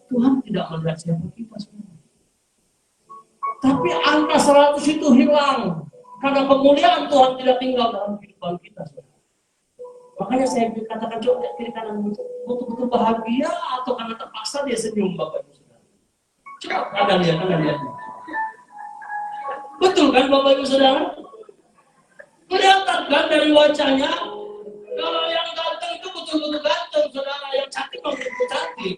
Tuhan tidak melihat siapa kita semua. Tapi angka 100 itu hilang. Karena kemuliaan Tuhan tidak tinggal dalam kehidupan kita. Makanya saya katakan coba kiri kanan betul-betul bahagia atau karena terpaksa dia senyum Bapak Ibu Saudara. Coba Anda lihat. Betul kan Bapak Ibu Saudara? Kelihatan kan dari wajahnya? Kalau yang ganteng itu betul-betul ganteng, saudara. Yang cantik memang betul cantik.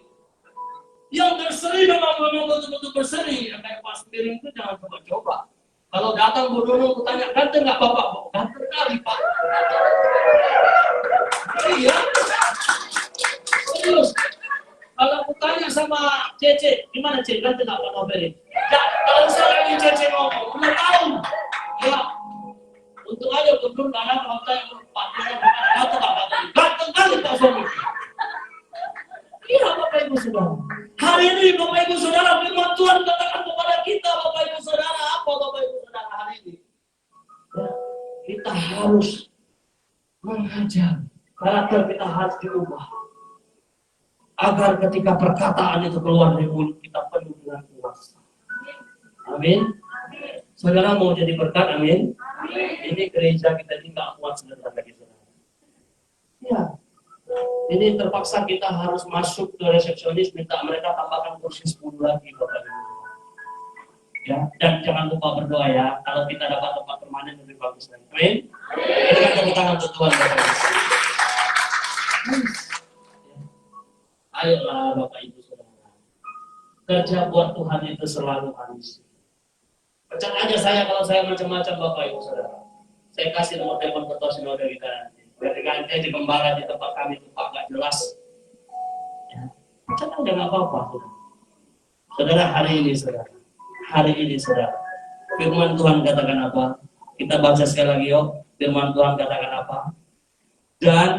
Yang berseri memang betul-betul berseri. Yang kayak pas piring itu jangan coba-coba. Kalau datang bodoh kutanya ganteng nggak Bapak? Ganteng kali Pak. Iya. Serius. Kalau kutanya sama Cece, gimana Cece? Ganteng nggak Pak Nobelin? Ya, kalau saya lagi Cece ngomong, udah tahu. Ya. Untuk aja belum ada kalau saya Pak ganteng kali Pak suami. Iya Bapak Ibu Saudara. Hari ini Bapak Ibu Saudara, firman Tuhan katakan kepada kita Bapak Ibu Saudara, apa Bapak Ibu Saudara hari ini? Ya, kita harus mengajar, karakter kita harus diubah. Agar ketika perkataan itu keluar dari mulut kita penuh dengan kuasa. Amin. Saudara mau jadi berkat, amin. Ini gereja kita ini nggak kuat sebentar lagi, saudara. Ya, ini terpaksa kita harus masuk ke resepsionis minta mereka tambahkan kursi 10 lagi, Bapak Ibu. Ya, dan jangan lupa berdoa ya. Kalau kita dapat tempat permanen lebih bagus lagi. Amin. Ini kan tepuk tangan untuk Tuhan, Bapak Ibu. Ayolah Bapak Ibu Saudara. Kerja buat Tuhan itu selalu harus. Pecat aja saya kalau saya macam-macam Bapak Ibu Saudara. Saya kasih nomor telepon ketua sinode kita nanti. Ketika nanti di gembala di tempat kami itu Pak nggak jelas. Ya. Pecat aja nggak apa-apa. Saudara hari ini saudara. Firman Tuhan katakan apa? Kita baca sekali lagi yuk. Firman Tuhan katakan apa? Dan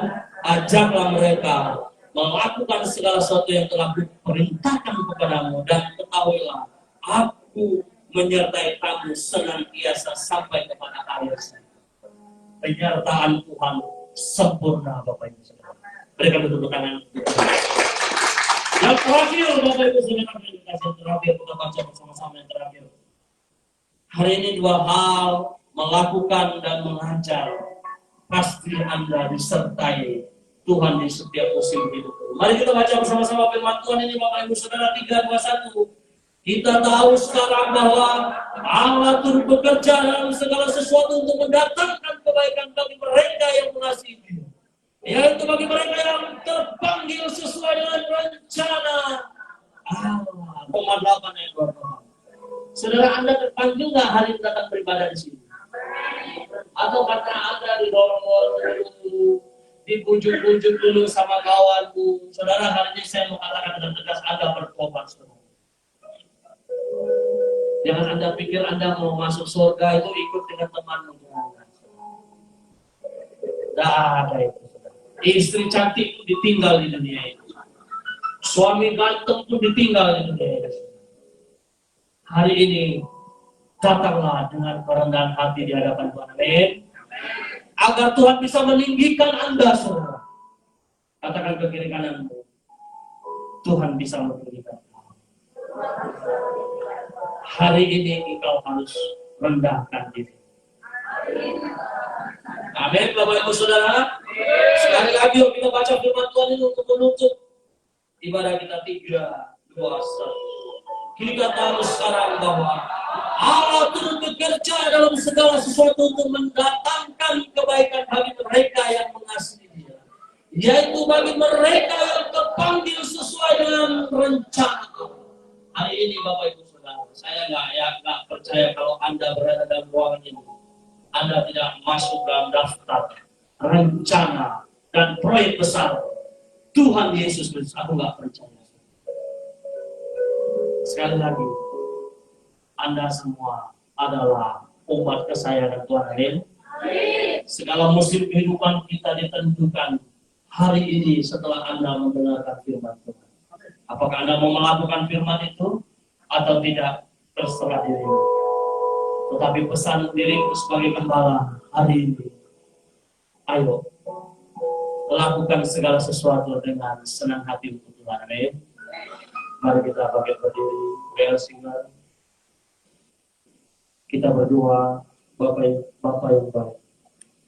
ajaklah mereka melakukan segala sesuatu yang telah kuperintahkan kepadamu dan ketahuilah aku menyertai kamu senantiasa sampai kepada akhir zaman. Penyertaan Tuhan sempurna Bapak Ibu Saudara. Berikan tepuk tangan. Yang terakhir Bapak Ibu Saudara, yang terakhir kita baca bersama-sama yang terakhir. Hari ini 2 hal, melakukan dan mengajar. Pasti Anda disertai Tuhan di setiap musim hidup. Mari kita baca bersama-sama firman Tuhan ini Bapak Ibu Saudara 3:21. Kita tahu sekarang bahwa Allah turut bekerja dalam segala sesuatu untuk mendatangkan kebaikan bagi mereka yang mengasihi Dia. Yaitu bagi mereka yang terpanggil sesuai dengan rencana Allah. Roma 8 ayat 2. Saudara Anda terpanggil nggak hari ini datang beribadah di sini? Atau karena Anda didorong-dorong dulu, dibujuk-bujuk dulu sama kawanmu. Saudara, hari ini saya mau katakan dengan tegas, Anda bertobat semua. Jangan Anda pikir Anda mau masuk surga itu ikut dengan temanmu. Tidak ada itu. Istri cantik pun ditinggal di dunia itu. Suami ganteng pun ditinggal di dunia ini. Hari ini datanglah dengan kerendahan hati di hadapan Tuhan. Amin. Agar Tuhan bisa meninggikan Anda semua. Katakan ke kiri kananmu, Tuhan bisa meninggikan. Hari ini engkau harus rendahkan diri. Amin, Bapak Ibu Saudara. Sekali lagi yuk kita baca firman Tuhan ini untuk menutup ibadah kita 3, 2, 1. Kita tahu sekarang bahwa Allah turut bekerja dalam segala sesuatu untuk mendatangkan kebaikan bagi mereka yang mengasihi Dia, yaitu bagi mereka yang terpanggil sesuai dengan rencana Allah. Hari ini Bapak Ibu Saudara, saya nggak percaya kalau Anda berada dalam ruangan ini, Anda tidak masuk dalam daftar rencana dan proyek besar Tuhan Yesus Kristus. Aku nggak percaya. Sekali lagi, Anda semua adalah umat kesayangan Tuhan. Amin. Segala musim kehidupan kita ditentukan hari ini setelah Anda mendengarkan firman Tuhan. Apakah Anda mau melakukan firman itu atau tidak, terserah dirimu. Tetapi pesan diriku sebagai gembala hari ini, ayo lakukan segala sesuatu dengan senang hati untuk Tuhan. Amin. Mari kita bangkit berdiri, bersinggungan. Kita berdoa, Bapak yang baik.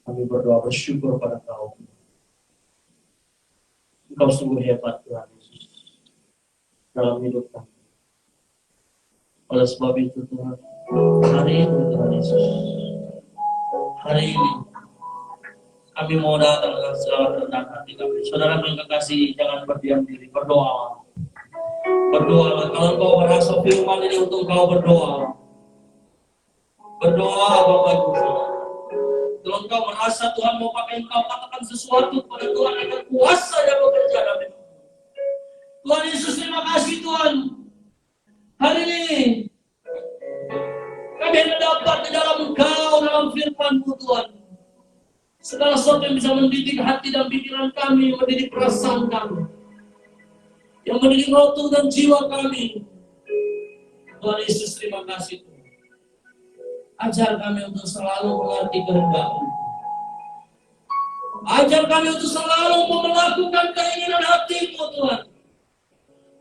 Kami berdoa bersyukur pada Engkau. Engkau sungguh hebat Tuhan Yesus dalam hidup kami. Oleh sebab itu Tuhan, hari ini Tuhan Yesus, hari ini kami mau datang dengan segala kerendahan hati kami. Saudara yang kekasih, jangan berdiam diri, berdoa. Berdoa. Kalau engkau merasa firman ini untuk engkau berdoa, berdoa Bapak Ibu. Kalau engkau merasa Tuhan mau pakai engkau, katakan sesuatu kepada Tuhan agar kuasa yang bekerja dalam hidup. Tuhan Yesus, terima kasih Tuhan. Hari ini kami mendapat di dalam Engkau, dalam firman-Mu Tuhan, segala sesuatu yang bisa mendidik hati dan pikiran kami, mendidik perasaan kami, yang mendidik roh tubuh dan jiwa kami. Tuhan Yesus, terima kasih Tuhan. Ajar kami untuk selalu mengerti kehendak-Mu. Ajar kami untuk selalu melakukan keinginan hati-Mu Tuhan.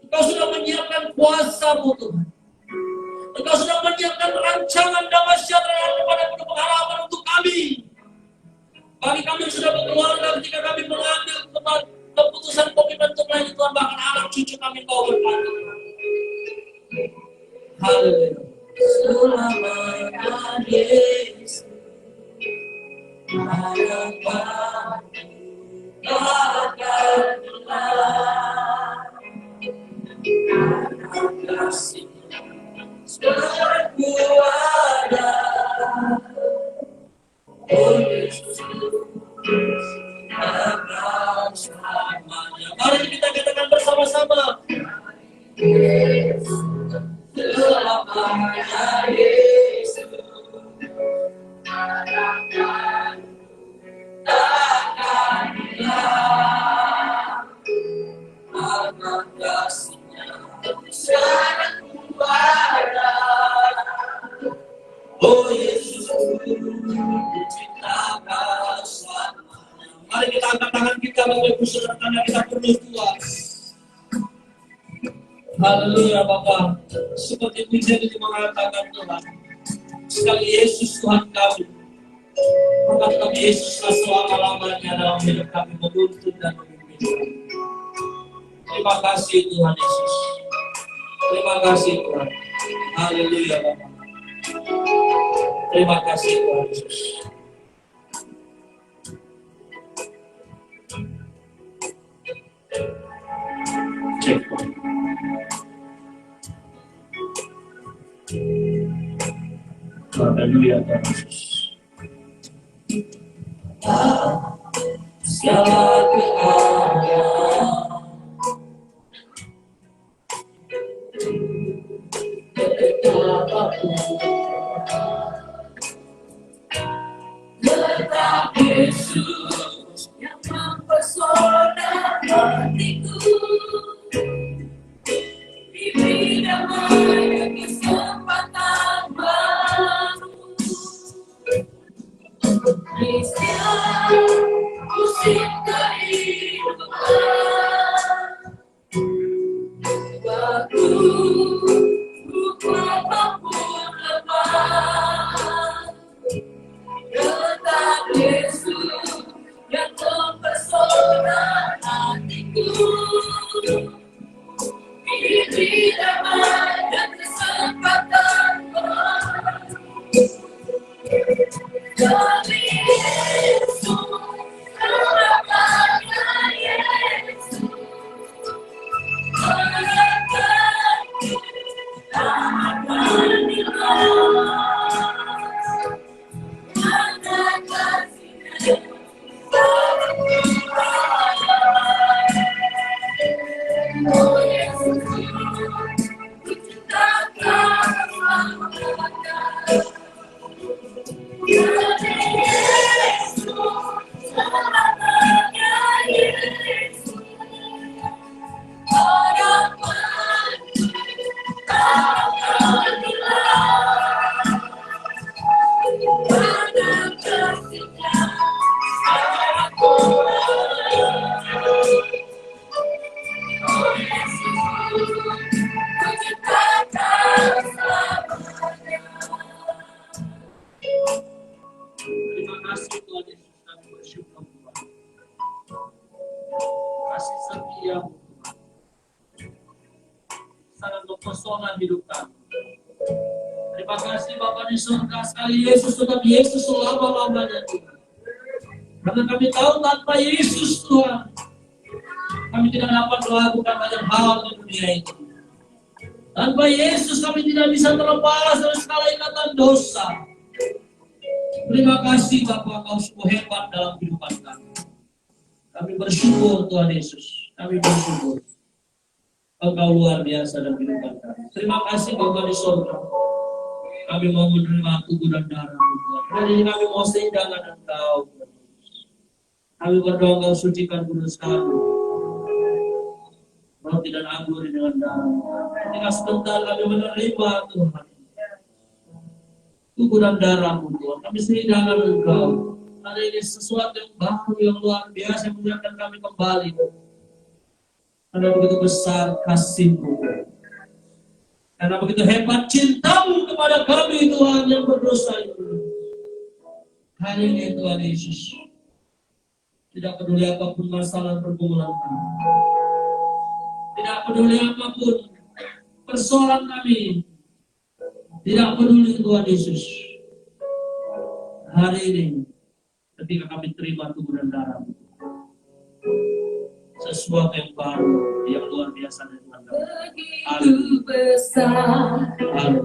Engkau sudah menyiapkan kuasa-Mu Tuhan. Engkau sudah menyiapkan rancangan damai sejahtera kepada pengharapan untuk kami. Bagi kami yang sudah berkeluarga, ketika kami mengambil keputusan komitmen untuk melayani Tuhan, bahkan anak cucu kami Kau berkati. Haleluya. Selamanya Yesus, harapan akan kasih berkuada. Oh Yesus, akan selamanya. Mari kita katakan bersama-sama. Yesus, selamanya Yesus, takkan hilang. Akan kasih-Nya sangat kuasa. Oh Yesus, ciptakan selamanya. Mari kita angkat tangan kita, Bapak Ibu Saudara, karena kita perlu Tuhan. Haleluya Bapa. Seperti menjadi mengatakan Tuhan, sekali Yesus Tuhan kami, maka kami Yesus selama-lamanya dalam hidup kami menuntun dan memimpin. Terima kasih Tuhan Yesus. Terima kasih Tuhan. Haleluya Bapa. Terima kasih Tuhan Yesus. Cek. Haleluya Tuhan Yesus. segala keadaan. Tetap Yesus yang mempesona hatiku, diberi damai dan kesempatan baru. Istilah musim kehidupan baru, bukan apapun lepas. Tetap Yesus yang mempesona hatiku, diberi damai dan kesempatan baru. Demi Yesus, selamatnya Yesus, akan dilakukan. Mana kasih-Nya oh Yesus, ku cintakan selamatkan. Demi Yesus, selamatnya Yesus, harapan akan hilang. Mana kasih-Nya aku oh Yesus, ku cintakan selamanya. Terima kasih Tuhan Yesus, kami bersyukur Tuhan. Kasih setia-Mu Tuhan sangat mempesona hidup kami. Terima kasih Bapa di surga, sekali Yesus tetap Yesus selama-lamanya Tuhan. Karena kami tahu tanpa Yesus Tuhan, kami tidak dapat melakukan banyak hal di dunia ini. Tanpa Yesus kami tidak bisa terlepas dari segala ikatan dosa. Terima kasih Bapa, Kau sungguh hebat dalam kehidupan kami. Kami bersyukur Tuhan Yesus, kami bersyukur. Engkau luar biasa dalam kehidupan kami. Terima kasih Bapa di surga. Kami mau menerima tubuh dan darah-Mu Tuhan. Hari ini kami mau seindahkan Engkau Tuhan Yesus. Kami berdoa Engkau sucikan kudus kami. Roti dan anggur dengan darah. Ketika sebentar kami menerima Tuhan tubuh dan darah-Mu Tuhan. Kami seindahkan Engkau. Hari ini sesuatu yang baru, yang luar biasa yang mengingatkan kami kembali. Karena begitu besar kasih-Mu, karena begitu hebat cinta-Mu kepada kami Tuhan yang berdosa itu. Hari ini Tuhan Yesus, tidak peduli apapun masalah pergumulan kami, tidak peduli apapun persoalan kami, tidak peduli Tuhan Yesus. Hari ini ketika kami terima tubuh dan darah-Mu, sesuatu yang baru, yang luar biasa dari Tuhan kami. Begitu besar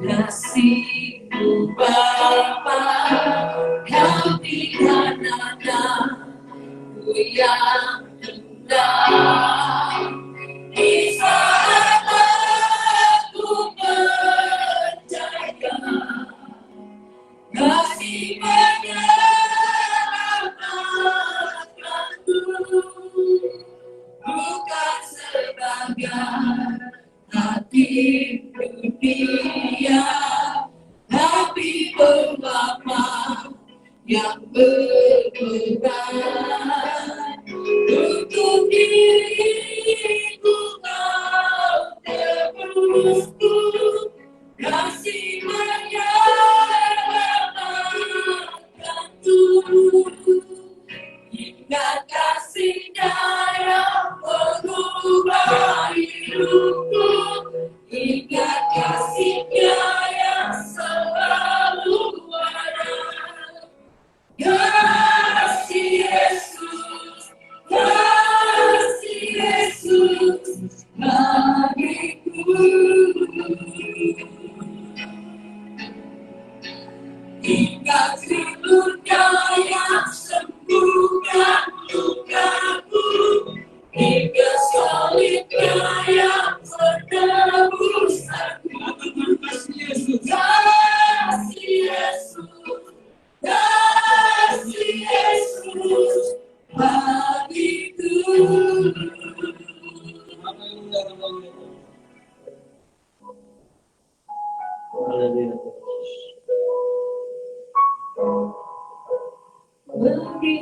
kasih-Mu Bapa, Kau di kanan-Ku yang indah. Di saat aku percaya kasih menyelamatkanku, bukan sebagai hati dunia, tapi Bapa yang berkenan untuk diriku. Kau tebusku, kasih menyelamatkanku, ingat kasih-Nya yang mengubah hidupku, ingat kasih-Nya yang selalu ada. Kasih Yesus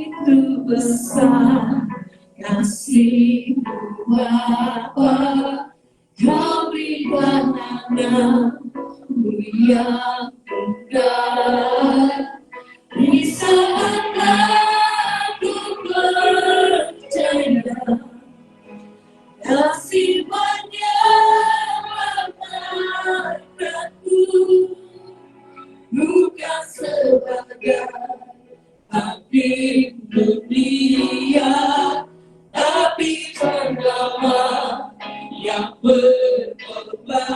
begitu besar kasih Bapa, Kau berikan anakmu yang tunggal. Di saat aku percaya kasih menyelamatkanku, bukan sebagai habib dunia, tapi bernama yang berkorban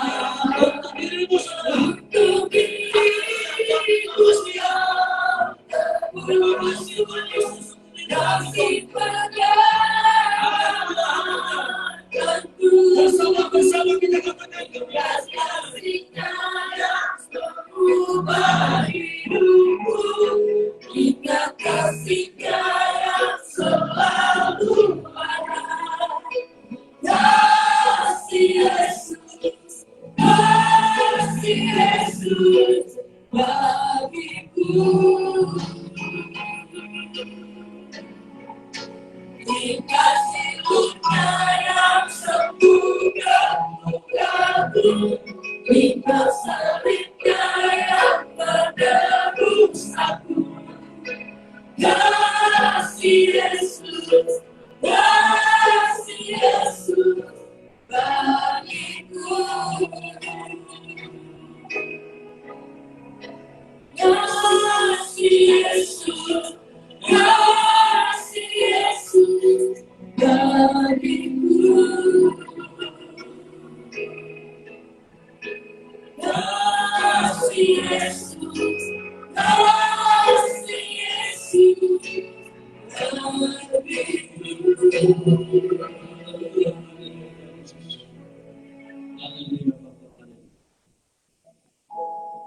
untuk dirimu saudara, untuk diriku yang terpuji, kasih menyelamatkanku. Bersama kita katakan kasihnya yang mengubah hidupku, ingat kasihnya yang selalu ada. Kasih Yesus bagiku, dikasihnya yang sembuhkan lukaku, hingga salibnya yang menebus aku. Kasih Yesus bagiku. Kasih Yesus bagiku. Kasih Yesus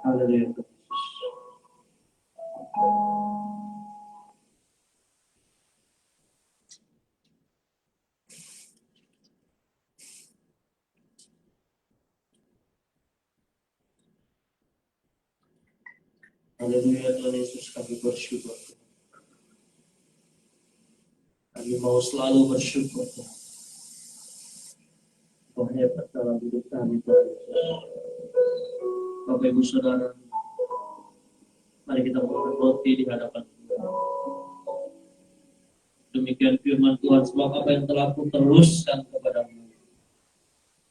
Haleluya. Haleluya Tuhan Yesus, kami bersyukur. Kami mau selalu bersyukur Tuhan. Kau hebat dalam hidup kami Tuhan Yesus. Bapak Ibu Saudara, mari kita mohon roti di hadapan Tuhan. Demikian firman Tuhan, sebab apa yang telah aku teruskan kepadamu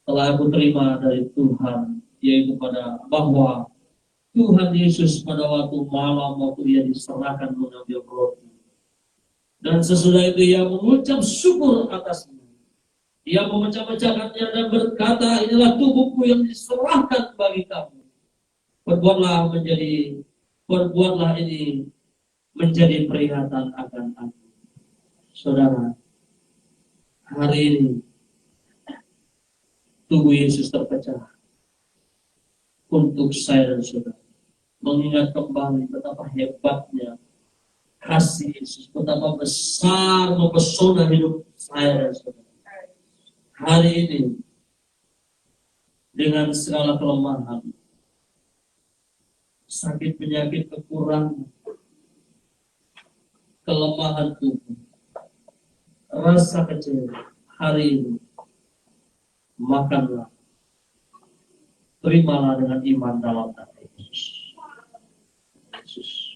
telah aku terima dari Tuhan, yaitu bahwa Tuhan Yesus pada waktu malam waktu Ia diserahkan mengambil roti, dan sesudah itu Ia mengucap syukur atasnya. Ia memecah-mecahkannya dan berkata, inilah tubuhku yang diserahkan bagi kamu. Perbuatlah ini menjadi peringatan akan aku. Saudara, hari ini tubuh Yesus terpecah untuk saya dan saudara, mengingat kembali betapa hebatnya kasih Yesus, betapa besar mempesona hidup saya dan saudara. Hari ini dengan segala kelemahan, sakit, penyakit, kekurangan, kelemahan tubuh, rasa kecewa, hari ini makanlah, terimalah dengan iman dalam nama Yesus. Yesus.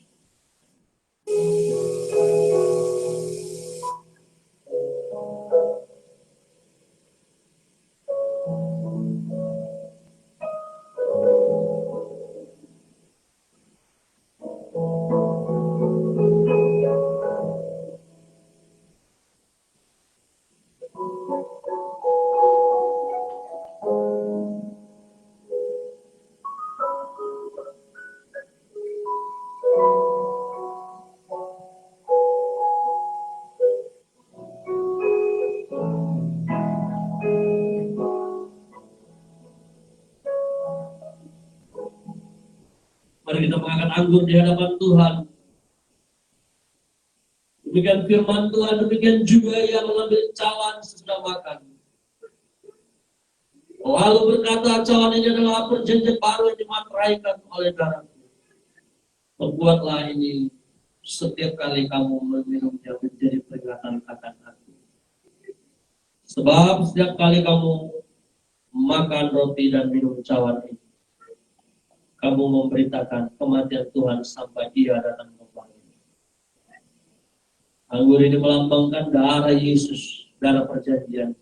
Mari kita mengangkat anggur di hadapan Tuhan. Demikian firman Tuhan, demikian juga yang mengambil cawan sesudah makan. Lalu berkata, cawan ini adalah perjanjian baru yang dimateraikan oleh darahku. Perbuatlah ini setiap kali kamu meminumnya menjadi peringatan akan aku. Sebab setiap kali kamu makan roti dan minum cawan ini, kamu memberitakan kematian Tuhan sampai Dia datang kembali. Anggur ini melambangkan darah Yesus, darah perjanjian.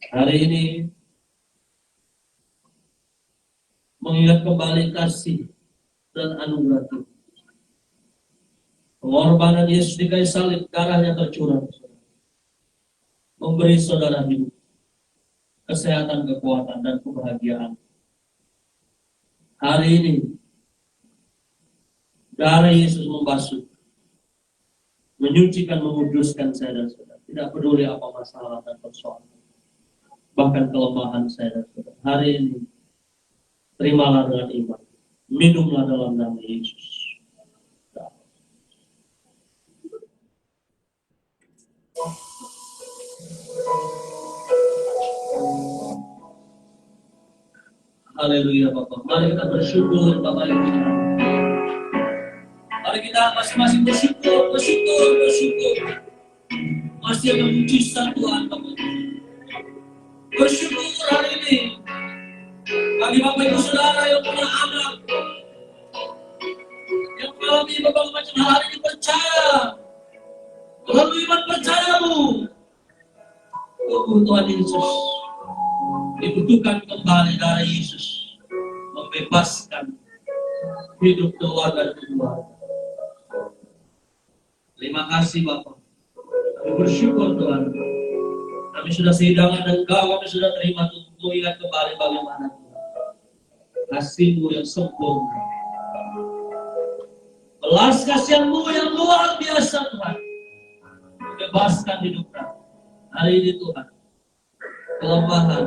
Hari ini mengingat kembali kasih dan anugerah Tuhan. Pengorbanan Yesus di kayu salib, darahnya tercurah, memberi saudara hidup, kesehatan, kekuatan, dan kebahagiaan. Hari ini darah Yesus membasuh, menyucikan, menguduskan saya dan saudara. Tidak peduli apa masalah dan persoalan, bahkan kelemahan saya dan saudara. Hari ini terimalah dengan iman, minumlah dalam nama Yesus. Haleluya Bapak. Mari kita bersyukur Bapak Ibu. Mari kita masing-masing bersyukur. Masih ada mujizat Tuhan Bapak Ibu. Bersyukur hari ini bagi Bapak Ibu Saudara yang punya anak, yang mengalami berbagai macam hal hari ini, percaya melalui iman percayamu Tuhan Yesus dibutuhkan kembali darah Yesus membebaskan hidup keluarga. Terima kasih Bapak. Kami bersyukur Tuhan. Kami sudah sehidangan Engkau, kami sudah terima untuk mengingat kembali bagaimana kasih-Mu yang sempurna, belas kasihan-Mu yang luar biasa Tuhan, bebaskan hidup kami. Hari ini Tuhan, kelemahan,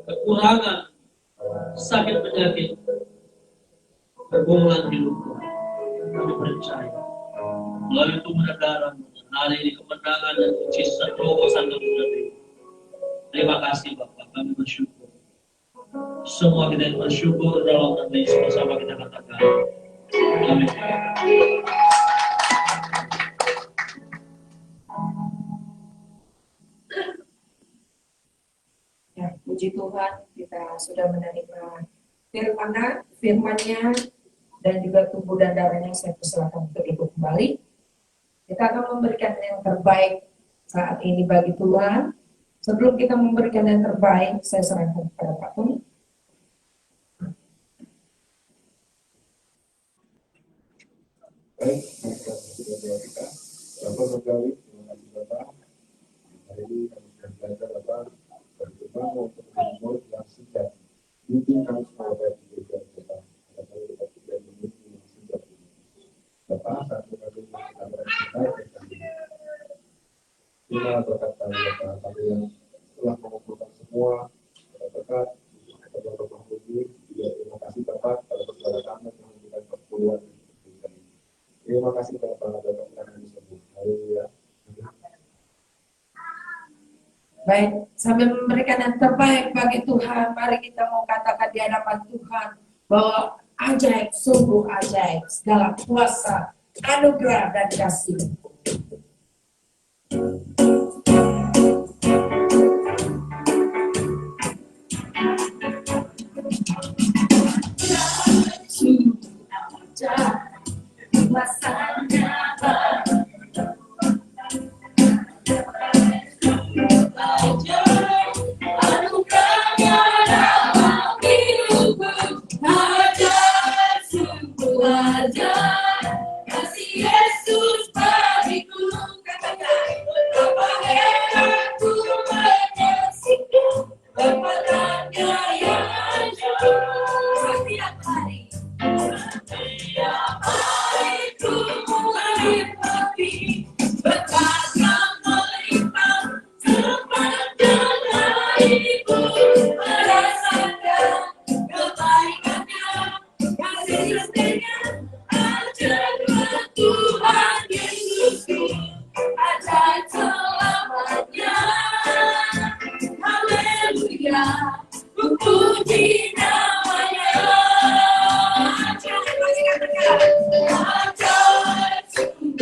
kekurangan, sakit penyakit, pergumulan hidup Tuhan, kami percaya melalui tubuh dan darah hari ini kemenangan dan mujizat terobosan kami sudah terima. Terima kasih Bapak, kami bersyukur. Semua kita yang bersyukur dalam nama Yesus bersama kita katakan amin. Ya, puji Tuhan, kita sudah menerima firman-Nya dan juga tubuh dan darahnya. Saya persilakan untuk ikut kembali. Kita akan memberikan yang terbaik saat ini bagi Tuhan. Sebelum kita memberikan yang terbaik, saya serahkan kepada Pak Tony. Baik, kita kita. Bapak sekali, terima kasih Bapak. Hari ini kami akan belajar Bapak bagaimana untuk membuat yang singkat. Mungkin kami semua dapat belajar Bapak. Bapak kita tidak memiliki yang singkat. Bapak saat kita bersama kita berkata Bapak kami yang telah mengumpulkan semua berkat kepada Bapak Budi. Terima kasih Bapak pada saudara kami yang memberikan perpuluhan. Terima kasih Bapak kami semua. Haleluya. Baik, sambil memberikan yang terbaik bagi Tuhan, mari kita mau katakan di hadapan Tuhan bahwa ajaib, sungguh ajaib, segala kuasa, anugerah dan kasih. Masanya anugerahnya dalam hidupku, ajaib, sungguh ajaib, kasih Yesus bagiku, katakan apa heranku menyaksikan kepadanya yang ajaib. Setiap hari ku menikmati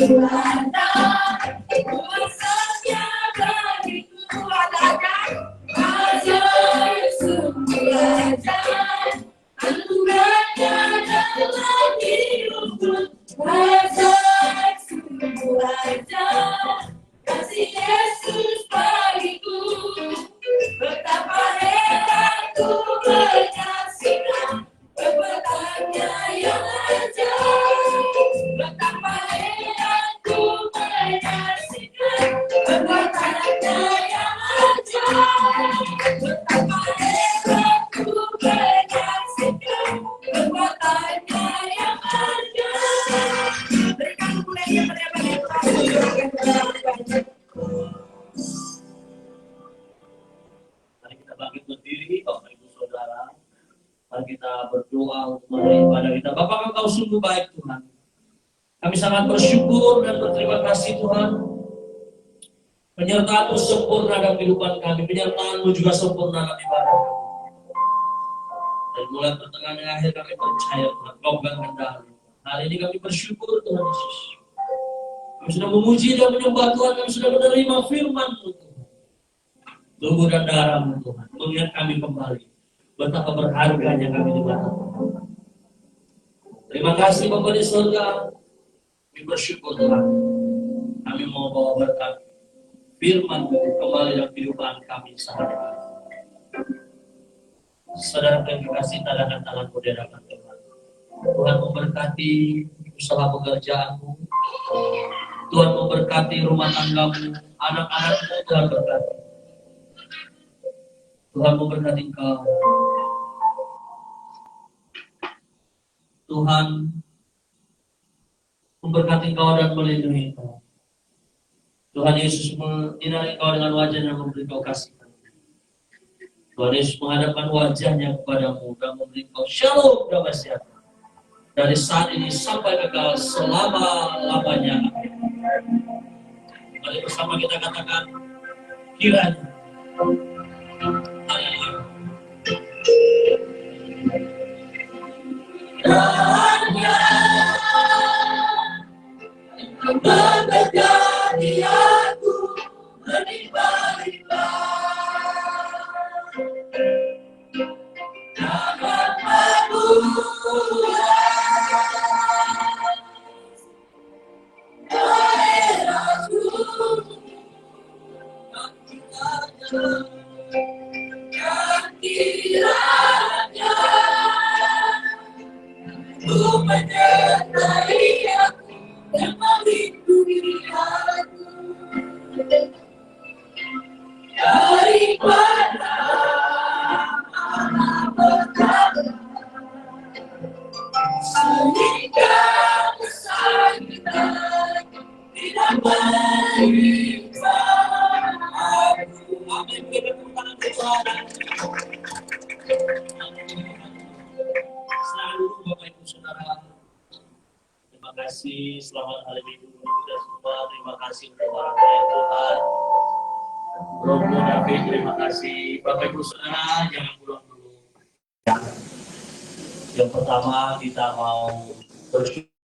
ada kuasanya bagiku adakan ajaib sungguh ajaib anugerahnya dalam hidupku ajaib sungguh ajaib kasih Yesus bagiku betapa hebat ku menyaksikan perbuatannya yang ajaib betapa hebat ku menyaksikan perbuatannya yang ajaib betapa hebat ku menyaksikan perbuatannya yang ajaib. Berikan mulainya Mari kita bangkit berdiri, Bapak Ibu Saudara. Mari kita berdoa untuk menerima kita. Bapak, Engkau sungguh baik Tuhan. Kami sangat bersyukur dan berterima kasih Tuhan. Penyertaan-Mu sempurna dalam kehidupan kami. Penyertaan-Mu juga sempurna dalam ibadah kami. Dan mulai pertengahan dan akhir kami percaya Tuhan, Kau pegang kendali. Hari ini kami bersyukur Tuhan Yesus. Kami sudah memuji dan menyembah Tuhan. Kami sudah menerima firman-Mu Tuhan. Tubuh dan darah-Mu Tuhan. Mengingat kami kembali. Betapa berharganya kami di dalam. Terima kasih Bapa di surga. Kami bersyukur Tuhan. Kami mau bawa berkat firman-Mu kembali dalam kehidupan kami sehari-hari. Saudara yang dikasih tangan-tangan-Mu di hadapan Tuhan. Tuhan memberkati usaha pekerjaanmu. Tuhan memberkati rumah tanggamu, anak-anakmu Tuhan berkati. Tuhan memberkati engkau. Tuhan memberkati engkau dan melindungi engkau. Tuhan Yesus menyinari engkau dengan wajah dan memberi engkau kasih. Tuhan Yesus menghadapkan wajahnya kepadamu dan memberi engkau shalom damai sejahtera. Dari saat ini sampai kekal selama-lamanya. Mari bersama kita katakan kiranya. Haleluya. Kiranya memberkati aku meniba-niba. Dapat membuat daerahku yang kiranya ku menyertai aku dan melindungi aku daripada malapetaka sehingga kesakitan tidak menimpa aku. Amin. Kita tepuk tangan Tuhan. Selalu Bapak Ibu Saudara. Terima kasih. Selamat hari Minggu kita semua. Terima kasih untuk orang-orang Tuhan. Romo David, terima kasih. Bapak Ibu Saudara, jangan pulang dulu. Yang pertama kita mau bersyukur